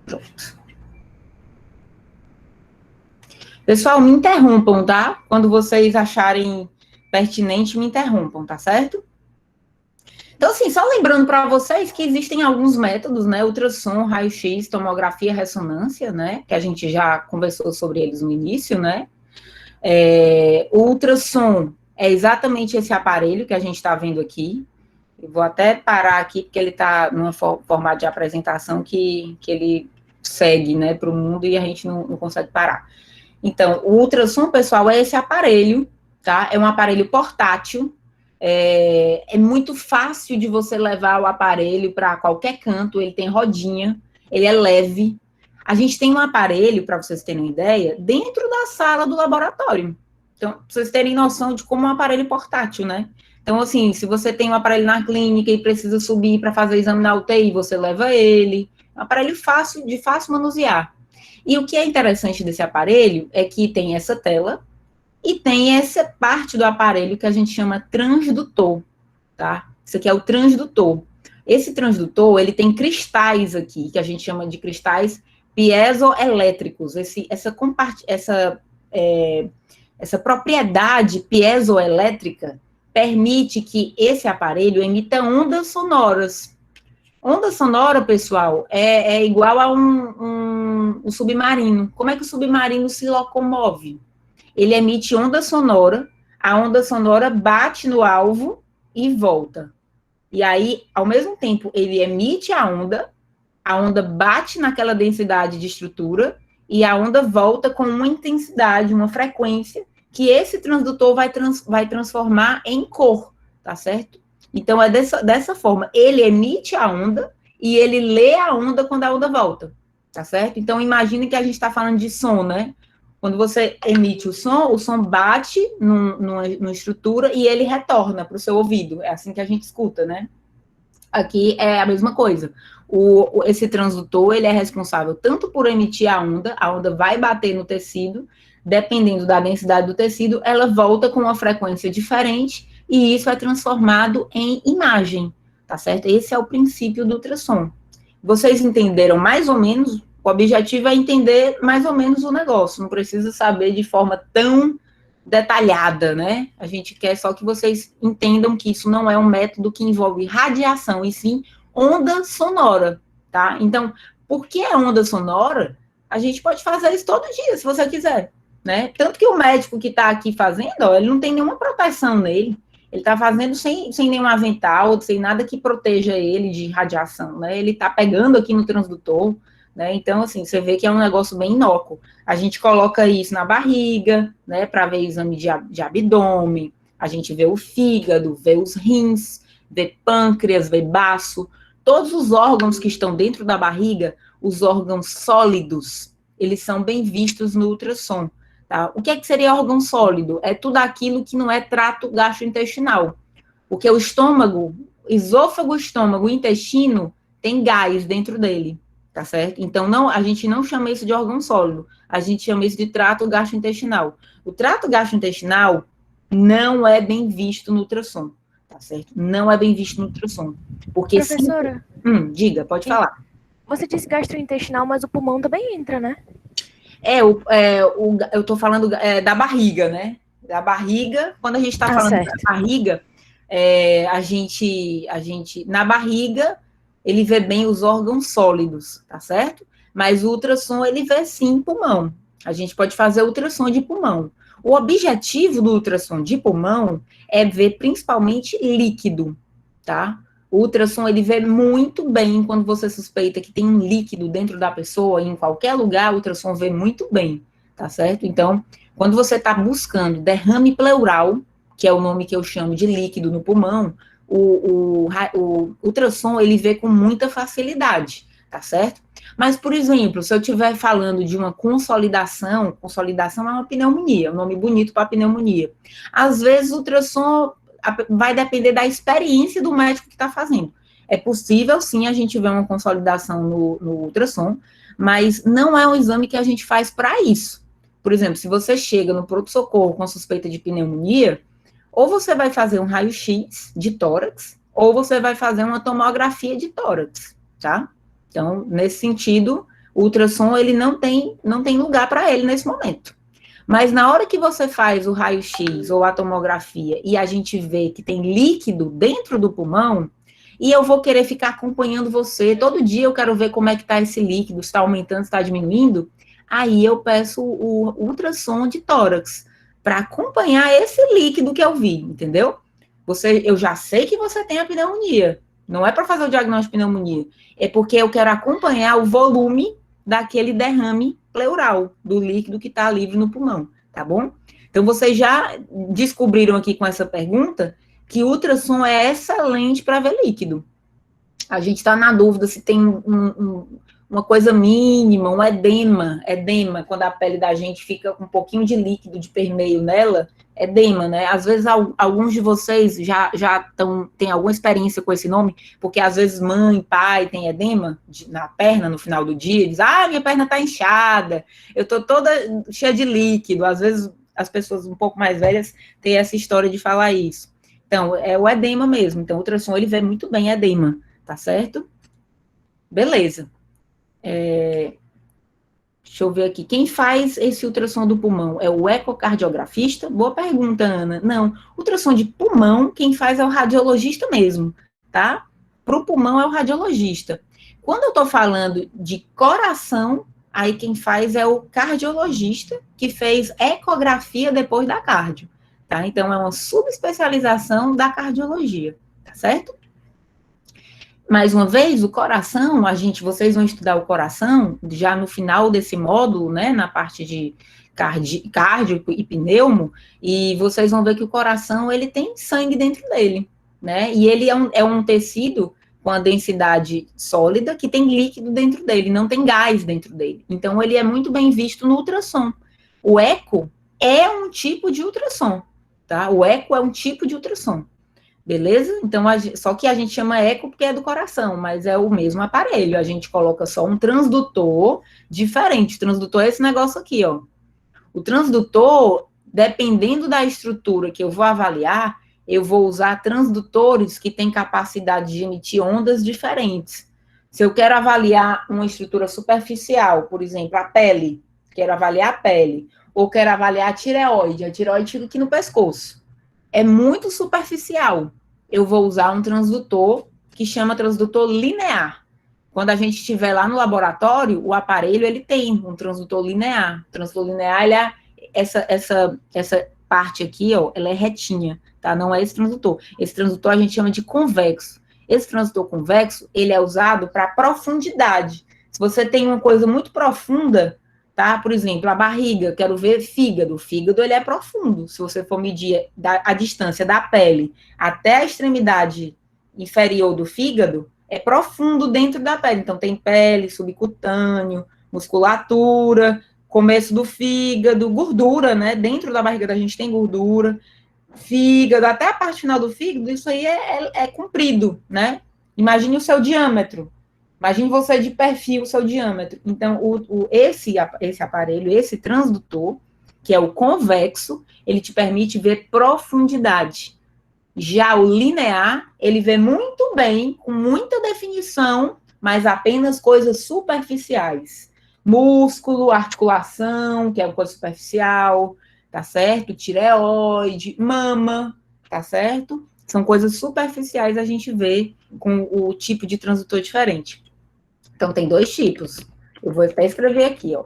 Pronto. Pessoal, me interrompam, tá? Quando vocês acharem pertinente, me interrompam, tá certo? Então, assim, só lembrando para vocês que existem alguns métodos, né? Ultrassom, raio-x, tomografia, ressonância, né? Que a gente já conversou sobre eles no início, né? O ultrassom é exatamente esse aparelho que a gente está vendo aqui. Eu vou até parar aqui, porque ele está num formato de apresentação que ele segue, né, para o mundo e a gente não consegue parar. Então, o ultrassom, pessoal, é esse aparelho, tá? É um aparelho portátil, é muito fácil de você levar o aparelho para qualquer canto, ele tem rodinha, ele é leve. A gente tem um aparelho, para vocês terem uma ideia, dentro da sala do laboratório. Então, para vocês terem noção de como é um aparelho portátil, né? Então, assim, se você tem um aparelho na clínica e precisa subir para fazer exame na UTI, você leva ele. É um aparelho fácil, de fácil manusear. E o que é interessante desse aparelho é que tem essa tela e tem essa parte do aparelho que a gente chama transdutor, tá? Isso aqui é o transdutor. Esse transdutor, ele tem cristais aqui, que a gente chama de cristais piezoelétricos. Essa propriedade piezoelétrica permite que esse aparelho emita ondas sonoras. Onda sonora, pessoal, é igual a um submarino. Como é que o submarino se locomove? Ele emite onda sonora, a onda sonora bate no alvo e volta. E aí, ao mesmo tempo, ele emite a onda bate naquela densidade de estrutura e a onda volta com uma intensidade, uma frequência, que esse transdutor vai transformar em cor, tá certo? Então, é dessa forma. Ele emite a onda e ele lê a onda quando a onda volta, tá certo? Então, imagine que a gente está falando de som, né? Quando você emite o som bate numa estrutura e ele retorna para o seu ouvido. É assim que a gente escuta, né? Aqui é a mesma coisa. Esse transdutor, ele é responsável tanto por emitir a onda vai bater no tecido, dependendo da densidade do tecido, ela volta com uma frequência diferente e isso é transformado em imagem, tá certo? Esse é o princípio do ultrassom. Vocês entenderam mais ou menos? O objetivo é entender mais ou menos o negócio, não precisa saber de forma tão detalhada, né? A gente quer só que vocês entendam que isso não é um método que envolve radiação, e sim onda sonora, tá? Então, por que é onda sonora? A gente pode fazer isso todo dia, se você quiser, né? Tanto que o médico que está aqui fazendo, ó, ele não tem nenhuma proteção nele, ele está fazendo sem nenhum avental, sem nada que proteja ele de radiação, né? Ele está pegando aqui no transdutor, né? Então, assim, você vê que é um negócio bem inócuo. A gente coloca isso na barriga, né, para ver exame de abdômen, a gente vê o fígado, vê os rins, vê pâncreas, vê baço, todos os órgãos que estão dentro da barriga, os órgãos sólidos, eles são bem vistos no ultrassom, tá? O que é que seria órgão sólido? É tudo aquilo que não é trato gastrointestinal, porque o estômago, esôfago, estômago, intestino, tem gás dentro dele, tá certo? Então, a gente não chama isso de órgão sólido, a gente chama isso de trato gastrointestinal. O trato gastrointestinal não é bem visto no ultrassom, tá certo? Não é bem visto no ultrassom. Porque professora, diga, pode falar. Você disse gastrointestinal, mas o pulmão também entra, né? Eu tô falando da barriga, né? Da barriga, quando a gente tá falando certo. da barriga, a gente, na barriga, ele vê bem os órgãos sólidos, tá certo? Mas o ultrassom, ele vê sim pulmão. A gente pode fazer ultrassom de pulmão. O objetivo do ultrassom de pulmão é ver principalmente líquido, tá? O ultrassom, ele vê muito bem quando você suspeita que tem um líquido dentro da pessoa, em qualquer lugar, o ultrassom vê muito bem, tá certo? Então, quando você está buscando derrame pleural, que é o nome que eu chamo de líquido no pulmão, o ultrassom, ele vê com muita facilidade, tá certo? Mas, por exemplo, se eu estiver falando de uma consolidação é uma pneumonia, um nome bonito para pneumonia. Às vezes, o ultrassom vai depender da experiência do médico que está fazendo. É possível, sim, a gente ver uma consolidação no ultrassom, mas não é um exame que a gente faz para isso. Por exemplo, se você chega no pronto-socorro com suspeita de pneumonia, ou você vai fazer um raio-x de tórax, ou você vai fazer uma tomografia de tórax, tá? Então, nesse sentido, o ultrassom, ele não tem lugar para ele nesse momento. Mas na hora que você faz o raio-x ou a tomografia e a gente vê que tem líquido dentro do pulmão, e eu vou querer ficar acompanhando você, todo dia eu quero ver como é que está esse líquido, se está aumentando, se está diminuindo, aí eu peço o ultrassom de tórax, para acompanhar esse líquido que eu vi, entendeu? Eu já sei que você tem a pneumonia, não é para fazer o diagnóstico de pneumonia, é porque eu quero acompanhar o volume daquele derrame pleural, do líquido que está livre no pulmão, tá bom? Então, vocês já descobriram aqui com essa pergunta que o ultrassom é excelente para ver líquido. A gente está na dúvida se tem uma coisa mínima, um edema, quando a pele da gente fica com um pouquinho de líquido de permeio nela, edema, né? Às vezes alguns de vocês já têm alguma experiência com esse nome, porque às vezes mãe, pai tem edema na perna no final do dia, diz, minha perna tá inchada, eu tô toda cheia de líquido. Às vezes as pessoas um pouco mais velhas têm essa história de falar isso. Então, é o edema mesmo. Então, o ultrassom, ele vê muito bem edema, tá certo? Beleza. Deixa eu ver aqui. Quem faz esse ultrassom do pulmão é o ecocardiografista? Boa pergunta, Ana. Não. Ultrassom de pulmão, quem faz é o radiologista mesmo, tá? Para o pulmão é o radiologista. Quando eu estou falando de coração, aí quem faz é o cardiologista, que fez ecografia depois da cardio, tá? Então, é uma subespecialização da cardiologia, tá certo? Mais uma vez, o coração, vocês vão estudar o coração já no final desse módulo, né, na parte de cardíaco e pneumo, e vocês vão ver que o coração, ele tem sangue dentro dele, né, e ele é um tecido com a densidade sólida que tem líquido dentro dele, não tem gás dentro dele. Então, ele é muito bem visto no ultrassom. O eco é um tipo de ultrassom, tá? O eco é um tipo de ultrassom. Beleza? Então, só que a gente chama eco porque é do coração, mas é o mesmo aparelho. A gente coloca só um transdutor diferente. O transdutor é esse negócio aqui, ó. O transdutor, dependendo da estrutura que eu vou avaliar, eu vou usar transdutores que têm capacidade de emitir ondas diferentes. Se eu quero avaliar uma estrutura superficial, por exemplo, a pele, quero avaliar a pele, ou quero avaliar a tireoide fica aqui no pescoço. É muito superficial. Eu vou usar um transdutor que chama transdutor linear. Quando a gente estiver lá no laboratório, o aparelho, ele tem um transdutor linear. O transdutor linear, ele essa parte aqui, ó, ela é retinha, tá? Não é esse transdutor. Esse transdutor a gente chama de convexo. Esse transdutor convexo, ele é usado para profundidade. Se você tem uma coisa muito profunda, tá? Por exemplo, a barriga, quero ver fígado. O fígado, ele é profundo. Se você for medir a distância da pele até a extremidade inferior do fígado, é profundo dentro da pele. Então, tem pele, subcutâneo, musculatura, começo do fígado, gordura, né? Dentro da barriga da gente tem gordura, fígado, até a parte final do fígado, isso aí é comprido, né? Imagine o seu diâmetro. Imagine você de perfil, o seu diâmetro. Então, esse aparelho, esse transdutor, que é o convexo, ele te permite ver profundidade. Já o linear, ele vê muito bem, com muita definição, mas apenas coisas superficiais. Músculo, articulação, que é uma coisa superficial, tá certo? Tireoide, mama, tá certo? São coisas superficiais, a gente vê com o tipo de transdutor diferente. Então, tem dois tipos. Eu vou até escrever aqui, ó.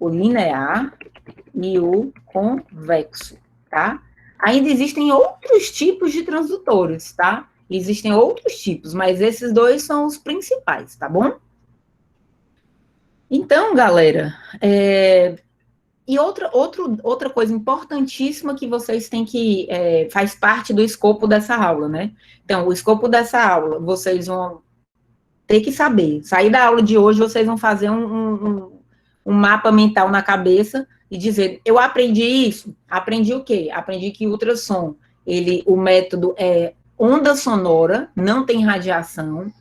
O linear e o convexo, tá? Ainda existem outros tipos de transdutores, tá? Existem outros tipos, mas esses dois são os principais, tá bom? Então, galera, e outra coisa importantíssima que vocês têm que... faz parte do escopo dessa aula, né? Então, o escopo dessa aula, vocês vão ter que saber. Sair da aula de hoje, vocês vão fazer um mapa mental na cabeça e dizer, eu aprendi isso. Aprendi o quê? Aprendi que o ultrassom, o método é onda sonora, não tem radiação,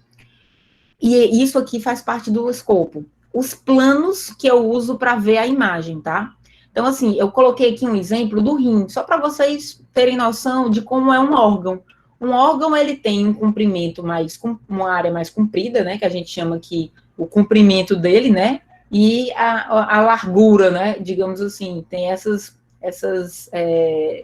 e isso aqui faz parte do escopo. Os planos que eu uso para ver a imagem, tá? Então, assim, eu coloquei aqui um exemplo do rim, só para vocês terem noção de como é um órgão. Um órgão, ele tem um comprimento uma área mais comprida, né, que a gente chama aqui o comprimento dele, né, e a largura, né, digamos assim, tem essas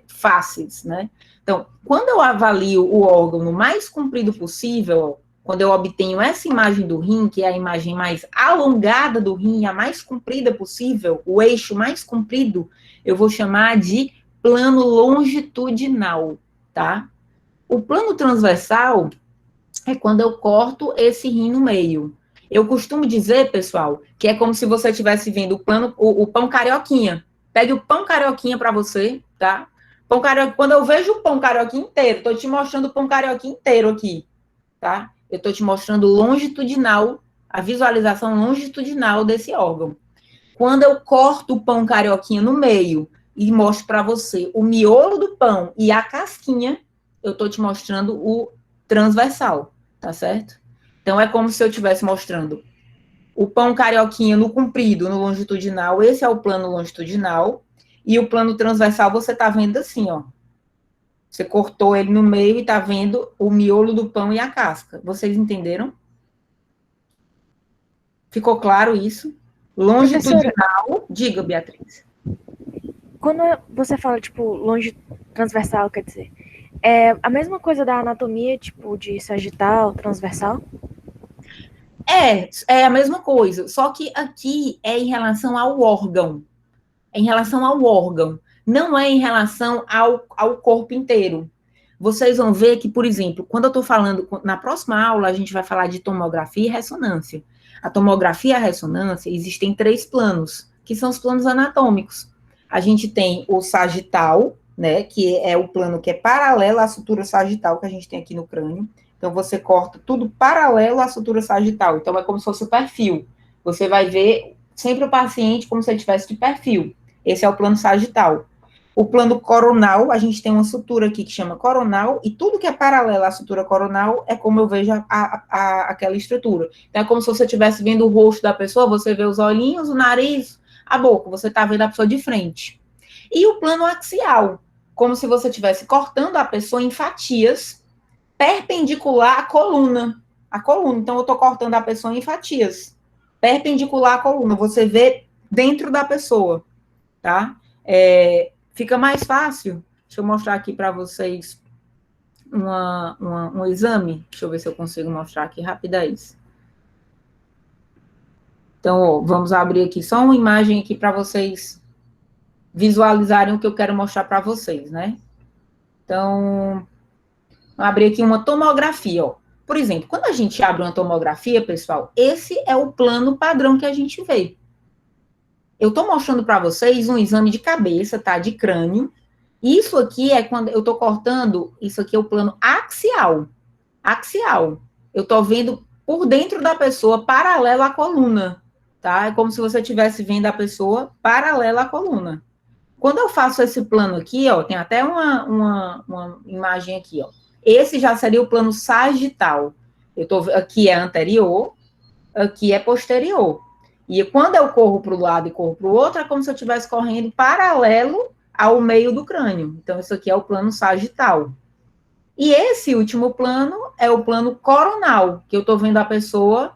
faces, né. Então, quando eu avalio o órgão no mais comprido possível, quando eu obtenho essa imagem do rim, que é a imagem mais alongada do rim, a mais comprida possível, o eixo mais comprido, eu vou chamar de plano longitudinal, tá? O plano transversal é quando eu corto esse rim no meio. Eu costumo dizer, pessoal, que é como se você estivesse vendo o pão carioquinha. Pegue o pão carioquinha para você, tá? Pão carioquinha, quando eu vejo o pão carioquinha inteiro, estou te mostrando o pão carioquinha inteiro aqui, tá? Eu estou te mostrando longitudinal, a visualização longitudinal desse órgão. Quando eu corto o pão carioquinha no meio e mostro para você o miolo do pão e a casquinha, eu estou te mostrando o transversal, tá certo? Então, é como se eu estivesse mostrando o pão carioquinha no comprido, no longitudinal, esse é o plano longitudinal, e o plano transversal você está vendo assim, ó. Você cortou ele no meio e está vendo o miolo do pão e a casca. Vocês entenderam? Ficou claro isso? Longitudinal, diga, Beatriz. Quando você fala, tipo, transversal, quer dizer, a mesma coisa da anatomia, tipo, de sagital, transversal? É a mesma coisa, só que aqui é em relação ao órgão. É em relação ao órgão, não é em relação ao corpo inteiro. Vocês vão ver que, por exemplo, quando eu estou falando, na próxima aula, a gente vai falar de tomografia e ressonância. A tomografia e a ressonância, existem 3 planos, que são os planos anatômicos. A gente tem o sagital, né, que é o plano que é paralelo à sutura sagital que a gente tem aqui no crânio. Então, você corta tudo paralelo à sutura sagital. Então, é como se fosse o perfil. Você vai ver sempre o paciente como se ele estivesse de perfil. Esse é o plano sagital. O plano coronal, a gente tem uma sutura aqui que chama coronal, e tudo que é paralelo à sutura coronal é como eu vejo aquela estrutura. Então, é como se você estivesse vendo o rosto da pessoa, você vê os olhinhos, o nariz, a boca, você está vendo a pessoa de frente. E o plano axial, como se você estivesse cortando a pessoa em fatias, perpendicular à coluna. A coluna, então eu estou cortando a pessoa em fatias, perpendicular à coluna, você vê dentro da pessoa, tá? Fica mais fácil, deixa eu mostrar aqui para vocês um exame, deixa eu ver se eu consigo mostrar aqui rapidez. Então, ó, vamos abrir aqui só uma imagem aqui para vocês visualizarem o que eu quero mostrar para vocês, né? Então, vou abrir aqui uma tomografia, ó. Por exemplo, quando a gente abre uma tomografia, pessoal, esse é o plano padrão que a gente vê. Eu estou mostrando para vocês um exame de cabeça, tá? De crânio. Isso aqui é quando eu estou cortando, isso aqui é o plano axial. Axial. Eu estou vendo por dentro da pessoa, paralelo à coluna, tá? É como se você estivesse vendo a pessoa paralela à coluna. Quando eu faço esse plano aqui, ó, tem até uma imagem aqui, ó. Esse já seria o plano sagital. Aqui é anterior, aqui é posterior. E quando eu corro para o lado e corro para o outro, é como se eu estivesse correndo paralelo ao meio do crânio. Então, isso aqui é o plano sagital. E esse último plano é o plano coronal, que eu estou vendo a pessoa,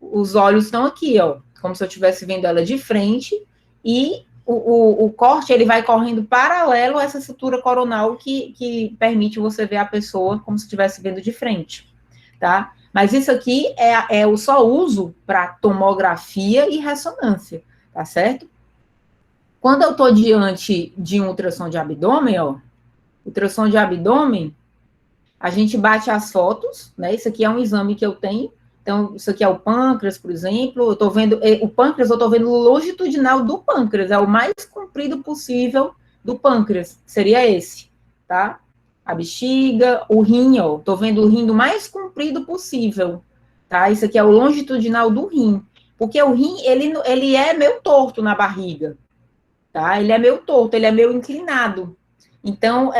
os olhos estão aqui, ó, como se eu estivesse vendo ela de frente, e o corte, ele vai correndo paralelo a essa sutura coronal que permite você ver a pessoa como se estivesse vendo de frente, tá? Mas isso aqui eu só uso para tomografia e ressonância, tá certo? Quando eu estou diante de um ultrassom de abdômen, ó, ultrassom de abdômen, a gente bate as fotos, né? Isso aqui é um exame que eu tenho. Então, isso aqui é o pâncreas, por exemplo. Eu estou vendo o pâncreas, eu estou vendo o longitudinal do pâncreas, é o mais comprido possível do pâncreas, seria esse, tá? A bexiga, o rim, ó, estou vendo o rim do mais comprido possível, tá? Isso aqui é o longitudinal do rim, porque o rim, ele é meio torto na barriga, tá? Ele é meio torto, ele é meio inclinado. Então,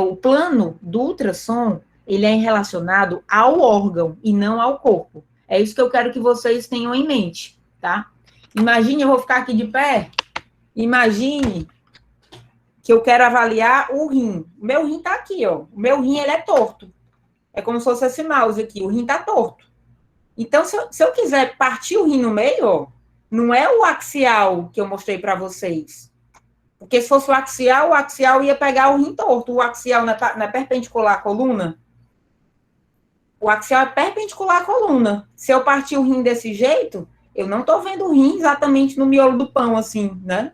o plano do ultrassom, ele é relacionado ao órgão e não ao corpo. É isso que eu quero que vocês tenham em mente, tá? Imagine, eu vou ficar aqui de pé Imagine que eu quero avaliar o rim. O meu rim tá aqui, ó. O meu rim, ele é torto. É como se fosse esse mouse aqui. O rim tá torto. Então, se eu quiser partir o rim no meio, ó, não é o axial que eu mostrei para vocês. Porque se fosse o axial ia pegar o rim torto. O axial não é perpendicular à coluna? O axial é perpendicular à coluna. Se eu partir o rim desse jeito, eu não estou vendo o rim exatamente no miolo do pão, assim, né?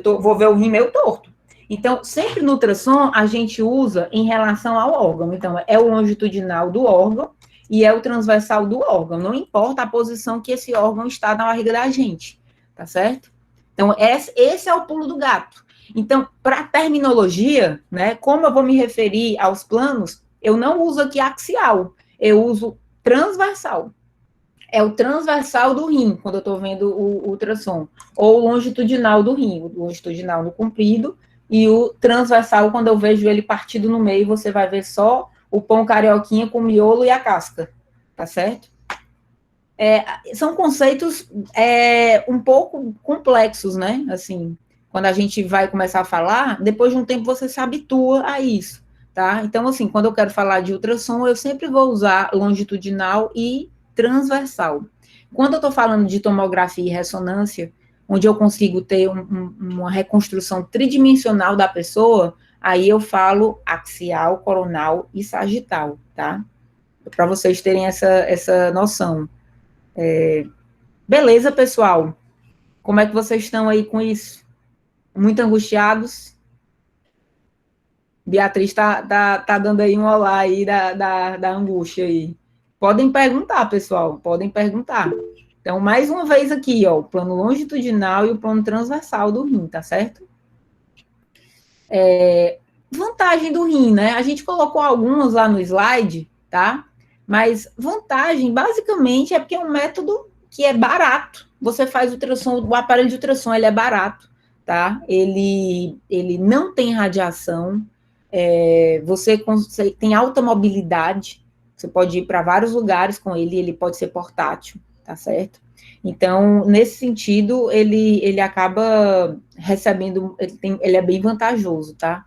Vou ver o rim meio torto. Então, sempre no ultrassom, a gente usa em relação ao órgão. Então, é o longitudinal do órgão e é o transversal do órgão. Não importa a posição que esse órgão está na barriga da gente, tá certo? Então, esse é o pulo do gato. Então, para terminologia, né, como eu vou me referir aos planos, eu não uso aqui axial, eu uso transversal. É o transversal do rim, quando eu estou vendo o ultrassom, ou o longitudinal do rim, o longitudinal no comprido, e o transversal, quando eu vejo ele partido no meio, você vai ver só o pão carioquinha com o miolo e a casca, tá certo? São conceitos um pouco complexos, né? Assim, quando a gente vai começar a falar, depois de um tempo você se habitua a isso, tá? Então, assim, quando eu quero falar de ultrassom, eu sempre vou usar longitudinal e transversal. Quando eu estou falando de tomografia e ressonância, onde eu consigo ter uma reconstrução tridimensional da pessoa, aí eu falo axial, coronal e sagital, tá? Para vocês terem essa noção. Beleza, pessoal? Como é que vocês estão aí com isso? Muito angustiados? Beatriz tá dando aí um olá aí da angústia aí. Podem perguntar, pessoal, podem perguntar. Então, mais uma vez aqui, ó, o plano longitudinal e o plano transversal do rim, tá certo? Vantagem do rim, né? A gente colocou algumas lá no slide, tá? Mas vantagem, basicamente, é porque é um método que é barato. Você faz ultrassom, o aparelho de ultrassom, ele é barato, tá? Ele não tem radiação, você tem alta mobilidade, você pode ir para vários lugares com ele pode ser portátil, tá certo? Então, nesse sentido, ele acaba recebendo, ele é bem vantajoso, tá?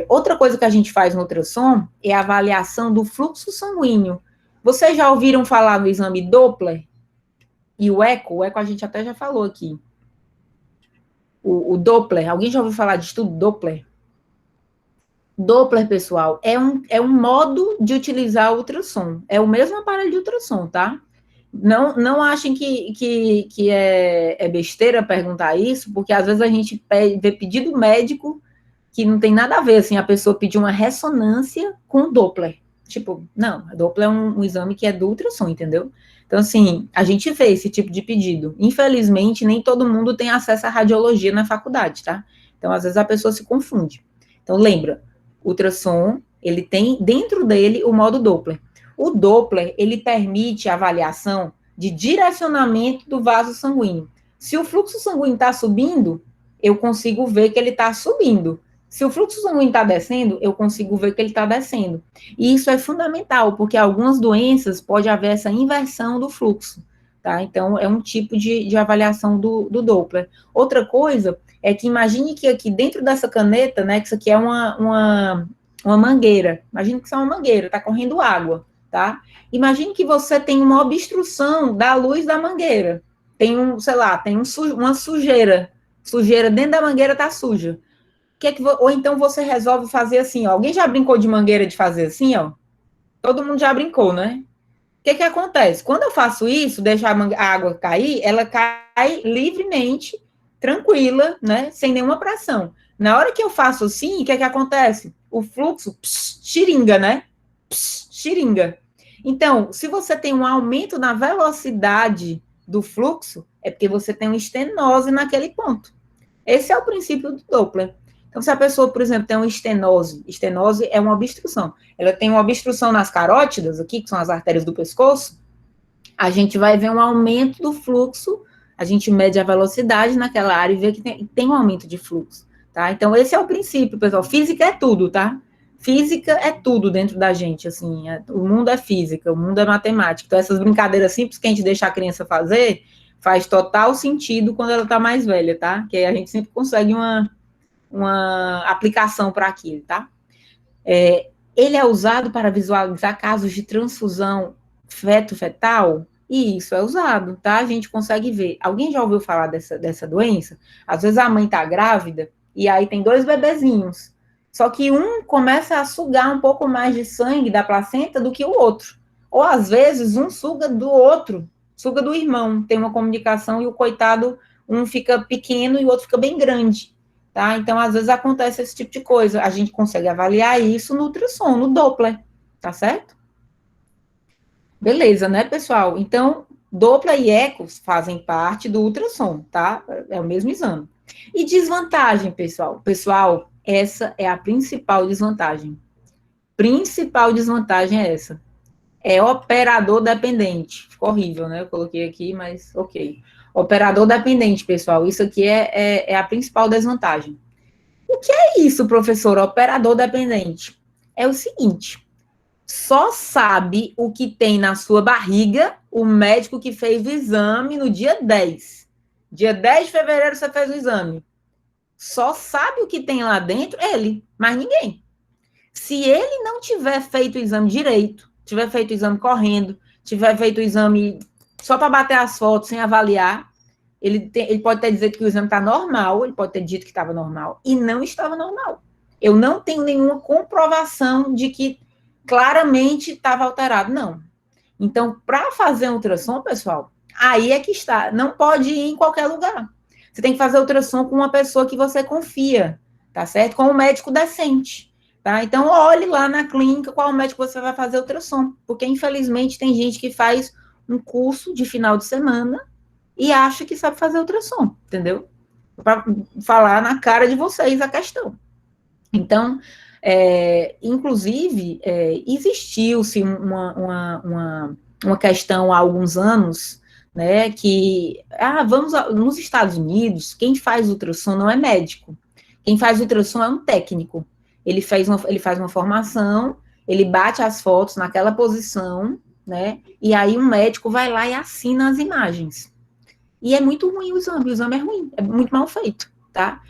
Outra coisa que a gente faz no ultrassom é a avaliação do fluxo sanguíneo. Vocês já ouviram falar no exame Doppler e o eco? O eco a gente até já falou aqui. O Doppler, alguém já ouviu falar de estudo Doppler? Doppler, pessoal, é um modo de utilizar o ultrassom. É o mesmo aparelho de ultrassom, tá? Não achem que é besteira perguntar isso, porque às vezes a gente vê pedido médico que não tem nada a ver, assim, a pessoa pedir uma ressonância com Doppler. Tipo, não, a Doppler é um exame que é do ultrassom, entendeu? Então, assim, a gente vê esse tipo de pedido. Infelizmente, nem todo mundo tem acesso à radiologia na faculdade, tá? Então, às vezes a pessoa se confunde. Então, lembra, ultrassom, ele tem dentro dele o modo Doppler. O Doppler, ele permite a avaliação de direcionamento do vaso sanguíneo. Se o fluxo sanguíneo está subindo, eu consigo ver que ele está subindo. Se o fluxo sanguíneo está descendo, eu consigo ver que ele está descendo. E isso é fundamental, porque algumas doenças pode haver essa inversão do fluxo, tá? Então, é um tipo de avaliação do Doppler. Outra coisa é que imagine que aqui dentro dessa caneta, né, que isso aqui é uma mangueira. Imagine que isso é uma mangueira, está correndo água, tá? Imagine que você tem uma obstrução da luz da mangueira. Tem uma sujeira. Sujeira dentro da mangueira está suja. Ou então você resolve fazer assim, ó. Alguém já brincou de mangueira de fazer assim, ó? Todo mundo já brincou, né? O que acontece? Quando eu faço isso, deixo a água cair, ela cai livremente, tranquila, né? Sem nenhuma pressão. Na hora que eu faço assim, o que acontece? O fluxo, xiringa, né? Xiringa. Então, se você tem um aumento na velocidade do fluxo, é porque você tem uma estenose naquele ponto. Esse é o princípio do Doppler. Então, se a pessoa, por exemplo, tem uma estenose é uma obstrução, ela tem uma obstrução nas carótidas, aqui, que são as artérias do pescoço, a gente vai ver um aumento do fluxo, a gente mede a velocidade naquela área e vê que tem um aumento de fluxo, tá? Então, esse é o princípio, pessoal. Física é tudo, tá? Física é tudo dentro da gente, assim, o mundo é física, o mundo é matemática. Então, essas brincadeiras simples que a gente deixa a criança fazer, faz total sentido quando ela está mais velha, tá? Que aí a gente sempre consegue uma aplicação para aquilo, tá? Ele é usado para visualizar casos de transfusão feto-fetal? E isso é usado, tá? A gente consegue ver. Alguém já ouviu falar dessa doença? Às vezes a mãe tá grávida e aí tem 2 bebezinhos. Só que um começa a sugar um pouco mais de sangue da placenta do que o outro. Ou às vezes um suga do outro, suga do irmão. Tem uma comunicação e o coitado, um fica pequeno e o outro fica bem grande. Tá? Então, às vezes acontece esse tipo de coisa. A gente consegue avaliar isso no ultrassom, no Doppler, tá certo? Beleza, né, pessoal? Então, Doppler e ecos fazem parte do ultrassom, tá? É o mesmo exame. E desvantagem, pessoal? Pessoal, essa é a principal desvantagem. Principal desvantagem é essa. É operador dependente. Ficou horrível, né? Eu coloquei aqui, mas ok. Operador dependente, pessoal. Isso aqui é a principal desvantagem. O que é isso, professor? Operador dependente. É o seguinte, só sabe o que tem na sua barriga o médico que fez o exame no dia 10. Dia 10 de fevereiro você fez o exame. Só sabe o que tem lá dentro ele, mas ninguém. Se ele não tiver feito o exame direito, tiver feito o exame correndo, tiver feito o exame só para bater as fotos sem avaliar, ele pode ter dito que o exame está normal, ele pode ter dito que estava normal, e não estava normal. Eu não tenho nenhuma comprovação de que claramente estava alterado, não. Então, para fazer um ultrassom, pessoal, aí é que está. Não pode ir em qualquer lugar. Você tem que fazer ultrassom com uma pessoa que você confia, tá certo? Com um médico decente, tá? Então, olhe lá na clínica qual médico você vai fazer ultrassom, porque, infelizmente, tem gente que faz um curso de final de semana e acha que sabe fazer ultrassom, entendeu? Para falar na cara de vocês a questão. Então, inclusive, existiu-se uma questão há alguns anos, né, que, nos Estados Unidos, quem faz ultrassom não é médico, quem faz ultrassom é um técnico, ele faz uma formação, ele bate as fotos naquela posição, né, e aí um médico vai lá e assina as imagens. E é muito ruim o exame é ruim, é muito mal feito, tá?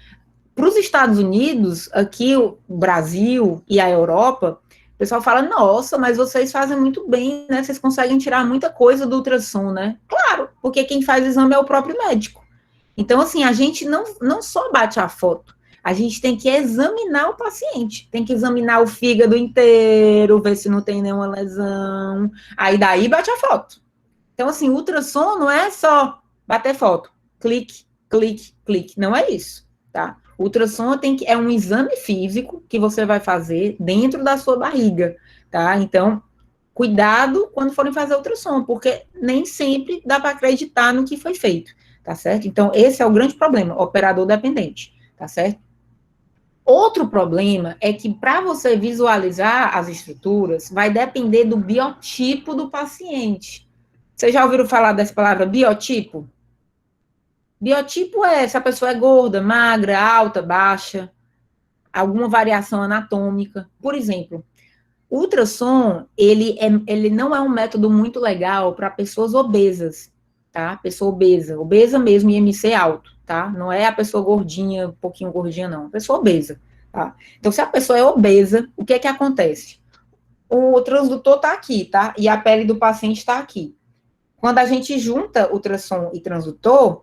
Para os Estados Unidos, aqui o Brasil e a Europa, o pessoal fala, nossa, mas vocês fazem muito bem, né? Vocês conseguem tirar muita coisa do ultrassom, né? Claro, porque quem faz o exame é o próprio médico. Então, assim, a gente não só bate a foto, a gente tem que examinar o paciente, tem que examinar o fígado inteiro, ver se não tem nenhuma lesão, aí daí bate a foto. Então, assim, o ultrassom não é só bater foto, clique, clique, clique, não é isso, tá? O ultrassom é um exame físico que você vai fazer dentro da sua barriga, tá? Então, cuidado quando forem fazer ultrassom, porque nem sempre dá para acreditar no que foi feito, tá certo? Então, esse é o grande problema, operador dependente, tá certo? Outro problema é que para você visualizar as estruturas, vai depender do biotipo do paciente. Vocês já ouviram falar dessa palavra biotipo? Biotipo é se a pessoa é gorda, magra, alta, baixa, alguma variação anatômica. Por exemplo, o ultrassom, ele não é um método muito legal para pessoas obesas, tá? Pessoa obesa mesmo, IMC alto, tá? Não é a pessoa gordinha, um pouquinho gordinha, não. Pessoa obesa, tá? Então, se a pessoa é obesa, o que é que acontece? O transdutor tá aqui, tá? E a pele do paciente está aqui. Quando a gente junta ultrassom e transdutor,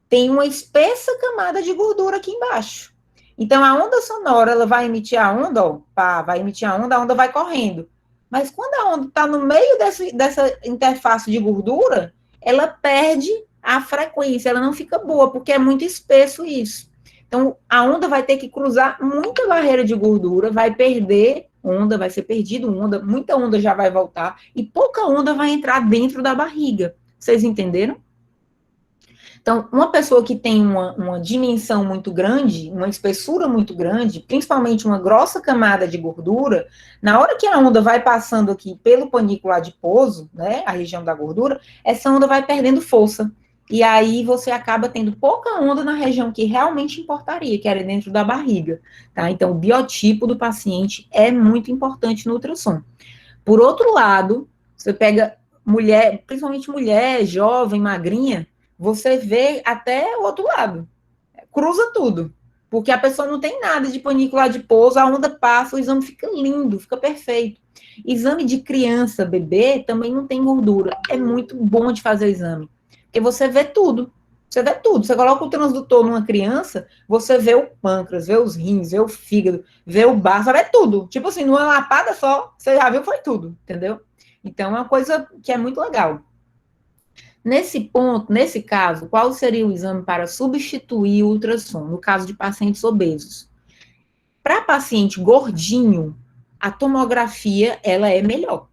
tem uma espessa camada de gordura aqui embaixo. Então, a onda sonora, ela vai emitir a onda, ó, pá, vai emitir a onda vai correndo. Mas quando a onda está no meio dessa interface de gordura, ela perde a frequência, ela não fica boa, porque é muito espesso isso. Então, a onda vai ter que cruzar muita barreira de gordura, vai perder onda, vai ser perdido onda, muita onda já vai voltar, e pouca onda vai entrar dentro da barriga. Vocês entenderam? Então, uma pessoa que tem uma dimensão muito grande, uma espessura muito grande, principalmente uma grossa camada de gordura, na hora que a onda vai passando aqui pelo panículo adiposo, né, a região da gordura, essa onda vai perdendo força. E aí você acaba tendo pouca onda na região que realmente importaria, que era dentro da barriga, tá? Então, o biotipo do paciente é muito importante no ultrassom. Por outro lado, você pega mulher, principalmente mulher jovem, magrinha, você vê até o outro lado. Cruza tudo. Porque a pessoa não tem nada de panícula adiposo, a onda passa, o exame fica lindo, fica perfeito. Exame de criança, bebê, também não tem gordura. É muito bom de fazer o exame. Porque você vê tudo. Você vê tudo. Você coloca o transdutor numa criança, você vê o pâncreas, vê os rins, vê o fígado, vê o baço, você vê tudo. Tipo assim, numa lapada só, você já viu, foi tudo, entendeu? Então, é uma coisa que é muito legal. Nesse ponto, nesse caso, qual seria o exame para substituir o ultrassom, no caso de pacientes obesos? Para paciente gordinho, a tomografia, ela é melhor.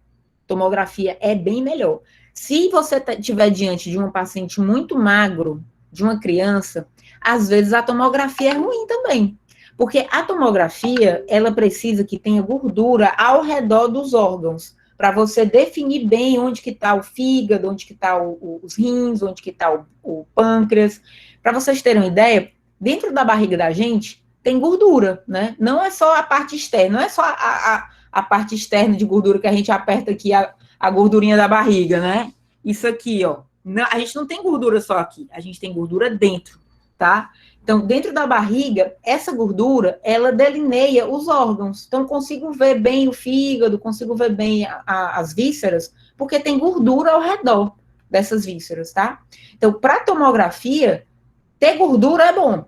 Tomografia é bem melhor. Se você estiver diante de um paciente muito magro, de uma criança, às vezes a tomografia é ruim também. Porque a tomografia, ela precisa que tenha gordura ao redor dos órgãos, para você definir bem onde que está o fígado, onde que está os rins, onde que está o pâncreas. Para vocês terem uma ideia, dentro da barriga da gente tem gordura, né? Não é só a parte externa, não é só a parte externa de gordura que a gente aperta aqui, a gordurinha da barriga, né? Isso aqui, ó. Não, a gente não tem gordura só aqui, a gente tem gordura dentro, tá? Então, dentro da barriga, essa gordura, ela delineia os órgãos. Então, consigo ver bem o fígado, consigo ver bem as vísceras, porque tem gordura ao redor dessas vísceras, tá? Então, para tomografia, ter gordura é bom.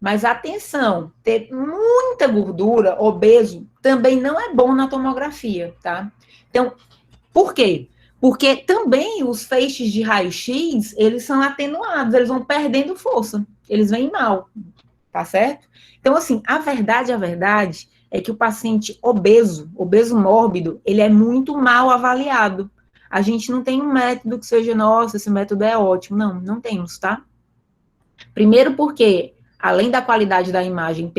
Mas atenção, ter muita gordura, obeso, também não é bom na tomografia, tá? Então, por quê? Porque também os feixes de raio-x, eles são atenuados, eles vão perdendo força, eles vêm mal, tá certo? Então, assim, a verdade é que o paciente obeso, obeso mórbido, ele é muito mal avaliado. A gente não tem um método que seja, nossa, esse método é ótimo. Não, não temos, tá? Primeiro porque, além da qualidade da imagem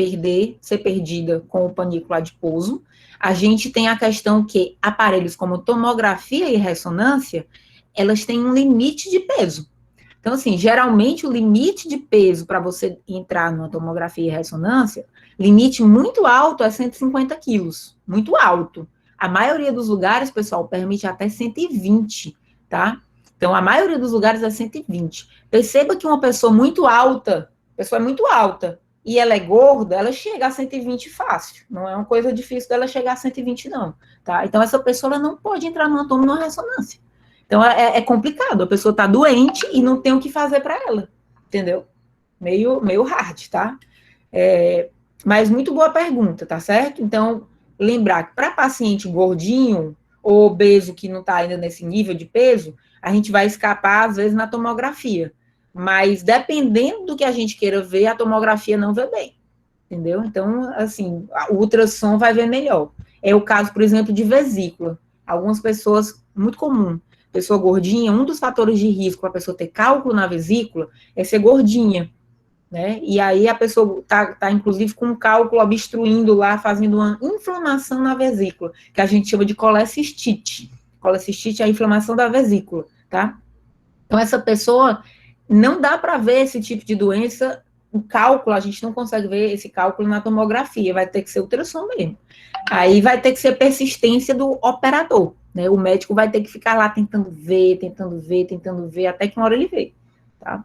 ser perdida com o panículo adiposo, a gente tem a questão que aparelhos como tomografia e ressonância, elas têm um limite de peso. Então, assim, geralmente o limite de peso para você entrar numa tomografia e ressonância, limite muito alto é 150 quilos, muito alto. A maioria dos lugares, pessoal, permite até 120, tá? Então, a maioria dos lugares é 120. Perceba que uma pessoa muito alta, pessoa é muito alta, e ela é gorda, ela chega a 120 fácil. Não é uma coisa difícil dela chegar a 120, não, tá? Então, essa pessoa ela não pode entrar numa tomo numa ressonância. Então, é complicado. A pessoa está doente e não tem o que fazer para ela, entendeu? Meio hard, tá? Mas muito boa pergunta, tá certo? Então, lembrar que para paciente gordinho ou obeso que não está ainda nesse nível de peso, a gente vai escapar, às vezes, na tomografia. Mas, dependendo do que a gente queira ver, a tomografia não vê bem, entendeu? Então, assim, o ultrassom vai ver melhor. É o caso, por exemplo, de vesícula. Algumas pessoas, muito comum, pessoa gordinha, um dos fatores de risco para a pessoa ter cálculo na vesícula é ser gordinha, né? E aí a pessoa tá inclusive com um cálculo obstruindo lá, fazendo uma inflamação na vesícula, que a gente chama de colecistite. Colecistite é a inflamação da vesícula, tá? Então, essa pessoa, não dá para ver esse tipo de doença, o cálculo, a gente não consegue ver esse cálculo na tomografia, vai ter que ser ultrassom mesmo. Aí vai ter que ser persistência do operador, né? O médico vai ter que ficar lá tentando ver, até que uma hora ele vê, tá?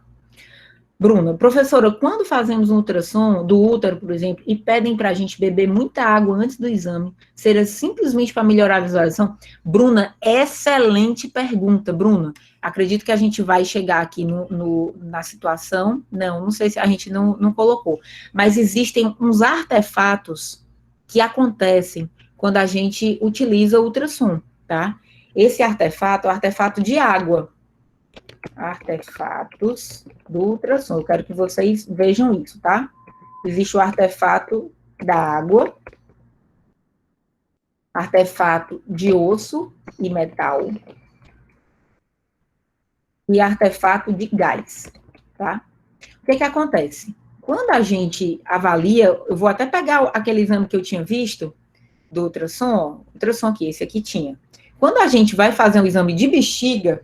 Bruna, professora, quando fazemos um ultrassom do útero, por exemplo, e pedem para a gente beber muita água antes do exame, seria simplesmente para melhorar a visualização? Bruna, excelente pergunta, Bruna. Acredito que a gente vai chegar aqui na situação, não sei se a gente não colocou, mas existem uns artefatos que acontecem quando a gente utiliza o ultrassom, tá? Esse artefato é o artefato de água. Artefatos do ultrassom. Eu quero que vocês vejam isso, tá? Existe o artefato da água, artefato de osso e metal e artefato de gás, tá? O que acontece? Quando a gente avalia, eu vou até pegar aquele exame que eu tinha visto do ultrassom, ultrassom aqui, esse aqui tinha. Quando a gente vai fazer um exame de bexiga,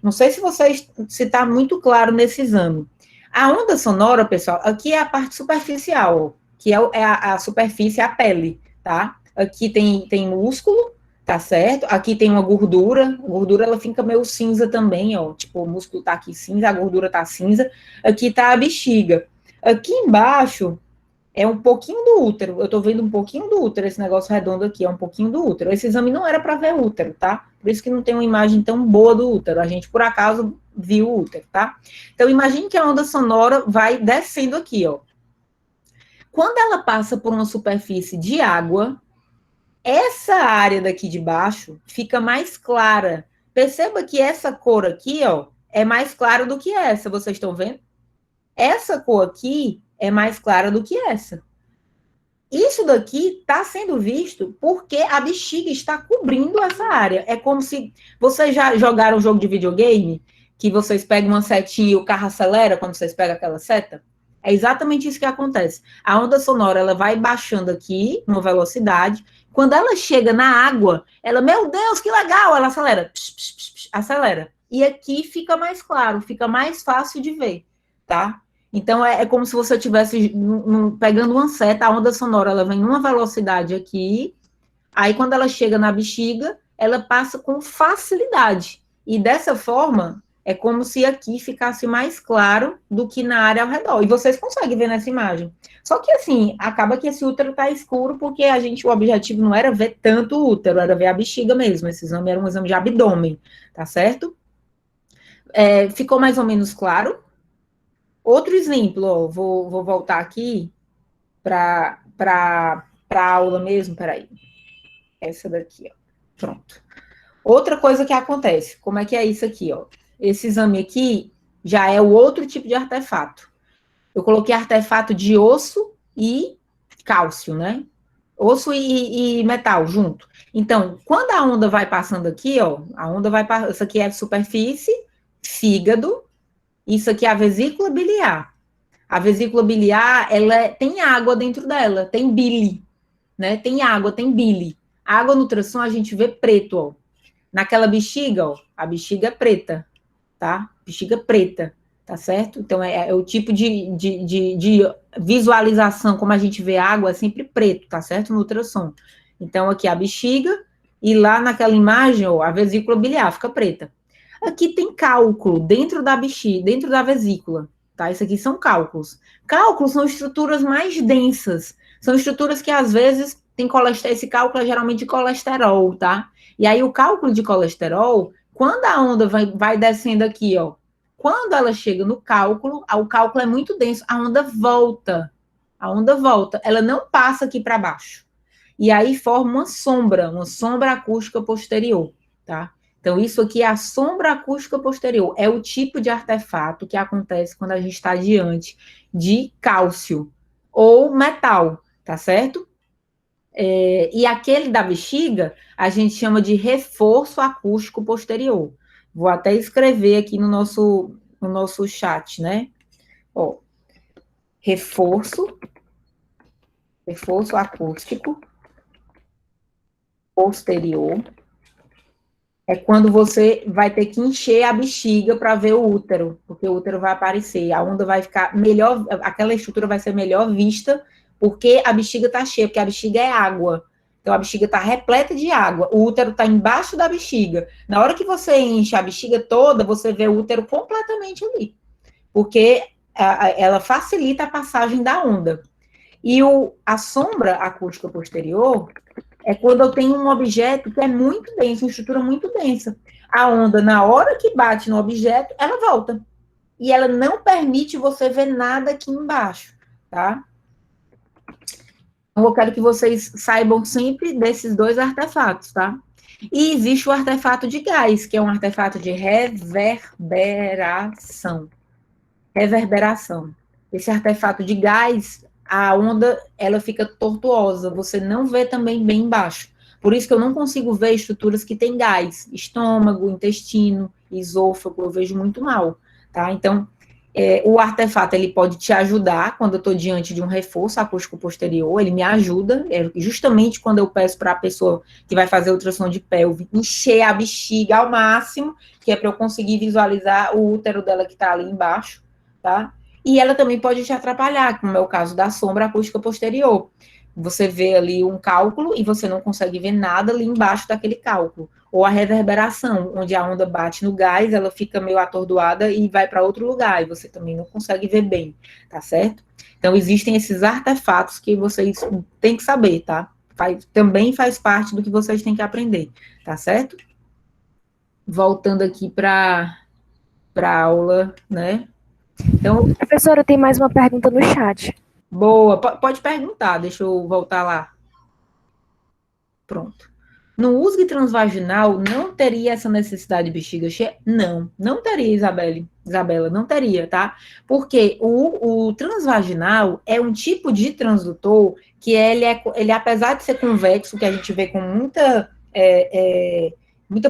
não sei se está muito claro nesse exame. A onda sonora, pessoal, aqui é a parte superficial, que é a superfície, a pele, tá? Aqui tem músculo, tá certo? Aqui tem uma gordura, a gordura ela fica meio cinza também, ó, tipo, o músculo tá aqui cinza, a gordura tá cinza, aqui tá a bexiga. Aqui embaixo é um pouquinho do útero, eu tô vendo um pouquinho do útero, esse negócio redondo aqui é um pouquinho do útero. Esse exame não era para ver útero, tá? Por isso que não tem uma imagem tão boa do útero, a gente por acaso viu o útero, tá? Então imagine que a onda sonora vai descendo aqui, ó. Quando ela passa por uma superfície de água, essa área daqui de baixo fica mais clara. Perceba que essa cor aqui, ó, é mais clara do que essa, vocês estão vendo? Essa cor aqui é mais clara do que essa. Isso daqui está sendo visto porque a bexiga está cobrindo essa área. É como se vocês já jogaram um jogo de videogame, que vocês pegam uma setinha e o carro acelera quando vocês pegam aquela seta? É exatamente isso que acontece. A onda sonora, ela vai baixando aqui, uma velocidade. Quando ela chega na água, ela, meu Deus, que legal, ela acelera. Psh, psh, psh, psh, acelera. E aqui fica mais claro, fica mais fácil de ver, tá? Então, é como se você estivesse pegando uma seta, a onda sonora, ela vem numa velocidade aqui, aí quando ela chega na bexiga, ela passa com facilidade. E dessa forma, é como se aqui ficasse mais claro do que na área ao redor. E vocês conseguem ver nessa imagem. Só que, assim, acaba que esse útero tá escuro, porque o objetivo não era ver tanto o útero, era ver a bexiga mesmo. Esse exame era um exame de abdômen, tá certo? Ficou mais ou menos claro? Outro exemplo, ó, vou voltar aqui para a aula mesmo, peraí. Essa daqui, ó. Pronto. Outra coisa que acontece, como é que é isso aqui, ó? Esse exame aqui já é o outro tipo de artefato. Eu coloquei artefato de osso e cálcio, né? Osso e metal junto. Então, quando a onda vai passando aqui, ó, a onda vai passando, isso aqui é superfície, fígado, isso aqui é a vesícula biliar. A vesícula biliar, ela tem água dentro dela, tem bile, né? Tem água, tem bile. A água no ultrassom a gente vê preto, ó. Naquela bexiga, ó, a bexiga é preta, tá? Bexiga preta, tá certo? Então, é o tipo de visualização, como a gente vê água, é sempre preto, tá certo? No ultrassom. Então, aqui a bexiga, e lá naquela imagem, ó, a vesícula biliar fica preta. Aqui tem cálculo dentro da bexiga, dentro da vesícula, tá? Isso aqui são cálculos. Cálculos são estruturas mais densas, são estruturas que às vezes tem colesterol, esse cálculo é geralmente de colesterol, tá? E aí o cálculo de colesterol, quando a onda vai descendo aqui, ó, quando ela chega no cálculo, o cálculo é muito denso, a onda volta, ela não passa aqui para baixo. E aí forma uma sombra acústica posterior, tá? Então, isso aqui é a sombra acústica posterior. É o tipo de artefato que acontece quando a gente está diante de cálcio ou metal, tá certo? E aquele da bexiga, a gente chama de reforço acústico posterior. Vou até escrever aqui no nosso chat, né? Ó, reforço acústico posterior. É quando você vai ter que encher a bexiga para ver o útero, porque o útero vai aparecer, a onda vai ficar melhor, aquela estrutura vai ser melhor vista, porque a bexiga está cheia, porque a bexiga é água. Então, a bexiga está repleta de água, o útero está embaixo da bexiga. Na hora que você enche a bexiga toda, você vê o útero completamente ali, porque ela facilita a passagem da onda. E a sombra acústica posterior é quando eu tenho um objeto que é muito denso, uma estrutura muito densa. A onda, na hora que bate no objeto, ela volta. E ela não permite você ver nada aqui embaixo, tá? Então, eu quero que vocês saibam sempre desses dois artefatos, tá? E existe o artefato de gás, que é um artefato de reverberação. Esse artefato de gás, a onda, ela fica tortuosa, você não vê também bem embaixo. Por isso que eu não consigo ver estruturas que têm gás, estômago, intestino, esôfago, eu vejo muito mal, tá? Então, o artefato, ele pode te ajudar quando eu estou diante de um reforço acústico posterior, ele me ajuda, justamente quando eu peço para a pessoa que vai fazer ultrassom de pelve encher a bexiga ao máximo, que é para eu conseguir visualizar o útero dela que está ali embaixo, tá? E ela também pode te atrapalhar, como é o caso da sombra acústica posterior. você vê ali um cálculo e você não consegue ver nada ali embaixo daquele cálculo. Ou a reverberação, onde a onda bate no gás, ela fica meio atordoada e vai para outro lugar, e você também não consegue ver bem, tá certo? Então, existem esses artefatos que vocês têm que saber, tá? Também faz parte do que vocês têm que aprender, tá certo? Voltando aqui para a aula, né? Então, Professora, tem mais uma pergunta no chat. boa, pode perguntar, deixa eu voltar lá. Pronto. No uso transvaginal, não teria essa necessidade de bexiga cheia? Não, não teria, Isabela, não teria, tá? Porque o transvaginal é um tipo de transdutor que ele apesar de ser convexo, que a gente vê com muita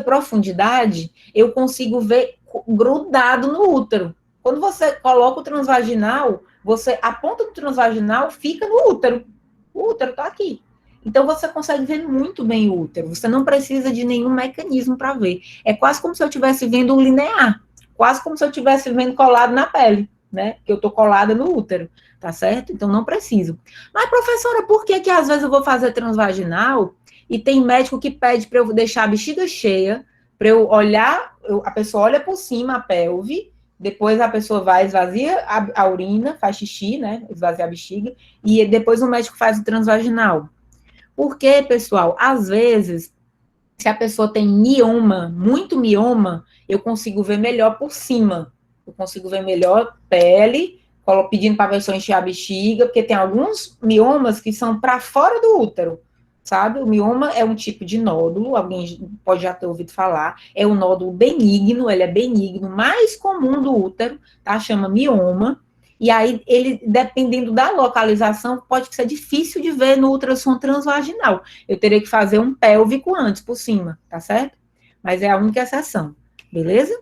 profundidade, eu consigo ver grudado no útero. Quando você coloca o transvaginal, a ponta do transvaginal fica no útero. O útero tá aqui. Então, você consegue ver muito bem o útero. Você não precisa de nenhum mecanismo para ver. É quase como se eu estivesse vendo um linear. Quase como se eu estivesse vendo colado na pele, né? Que eu estou colada no útero, tá certo? Então, não preciso. Mas, professora, por que às vezes eu vou fazer transvaginal e tem médico que pede para eu deixar a bexiga cheia, para eu olhar, a pessoa olha por cima a pelve, depois a pessoa vai, esvazia a urina, faz xixi, né? Esvazia a bexiga, e depois o médico faz o transvaginal. Porque, pessoal, às vezes, se a pessoa tem mioma, muito mioma, eu consigo ver melhor por cima. Eu consigo ver melhor pele, pedindo para a pessoa encher a bexiga, porque tem alguns miomas que são para fora do útero, sabe? O mioma é um tipo de nódulo, alguém pode já ter ouvido falar, é um nódulo benigno, ele é benigno, mais comum do útero, tá? Chama mioma. E aí, ele, dependendo da localização, pode ser difícil de ver no ultrassom transvaginal. Eu teria que fazer um pélvico antes, por cima, tá certo? Mas é a única exceção, beleza?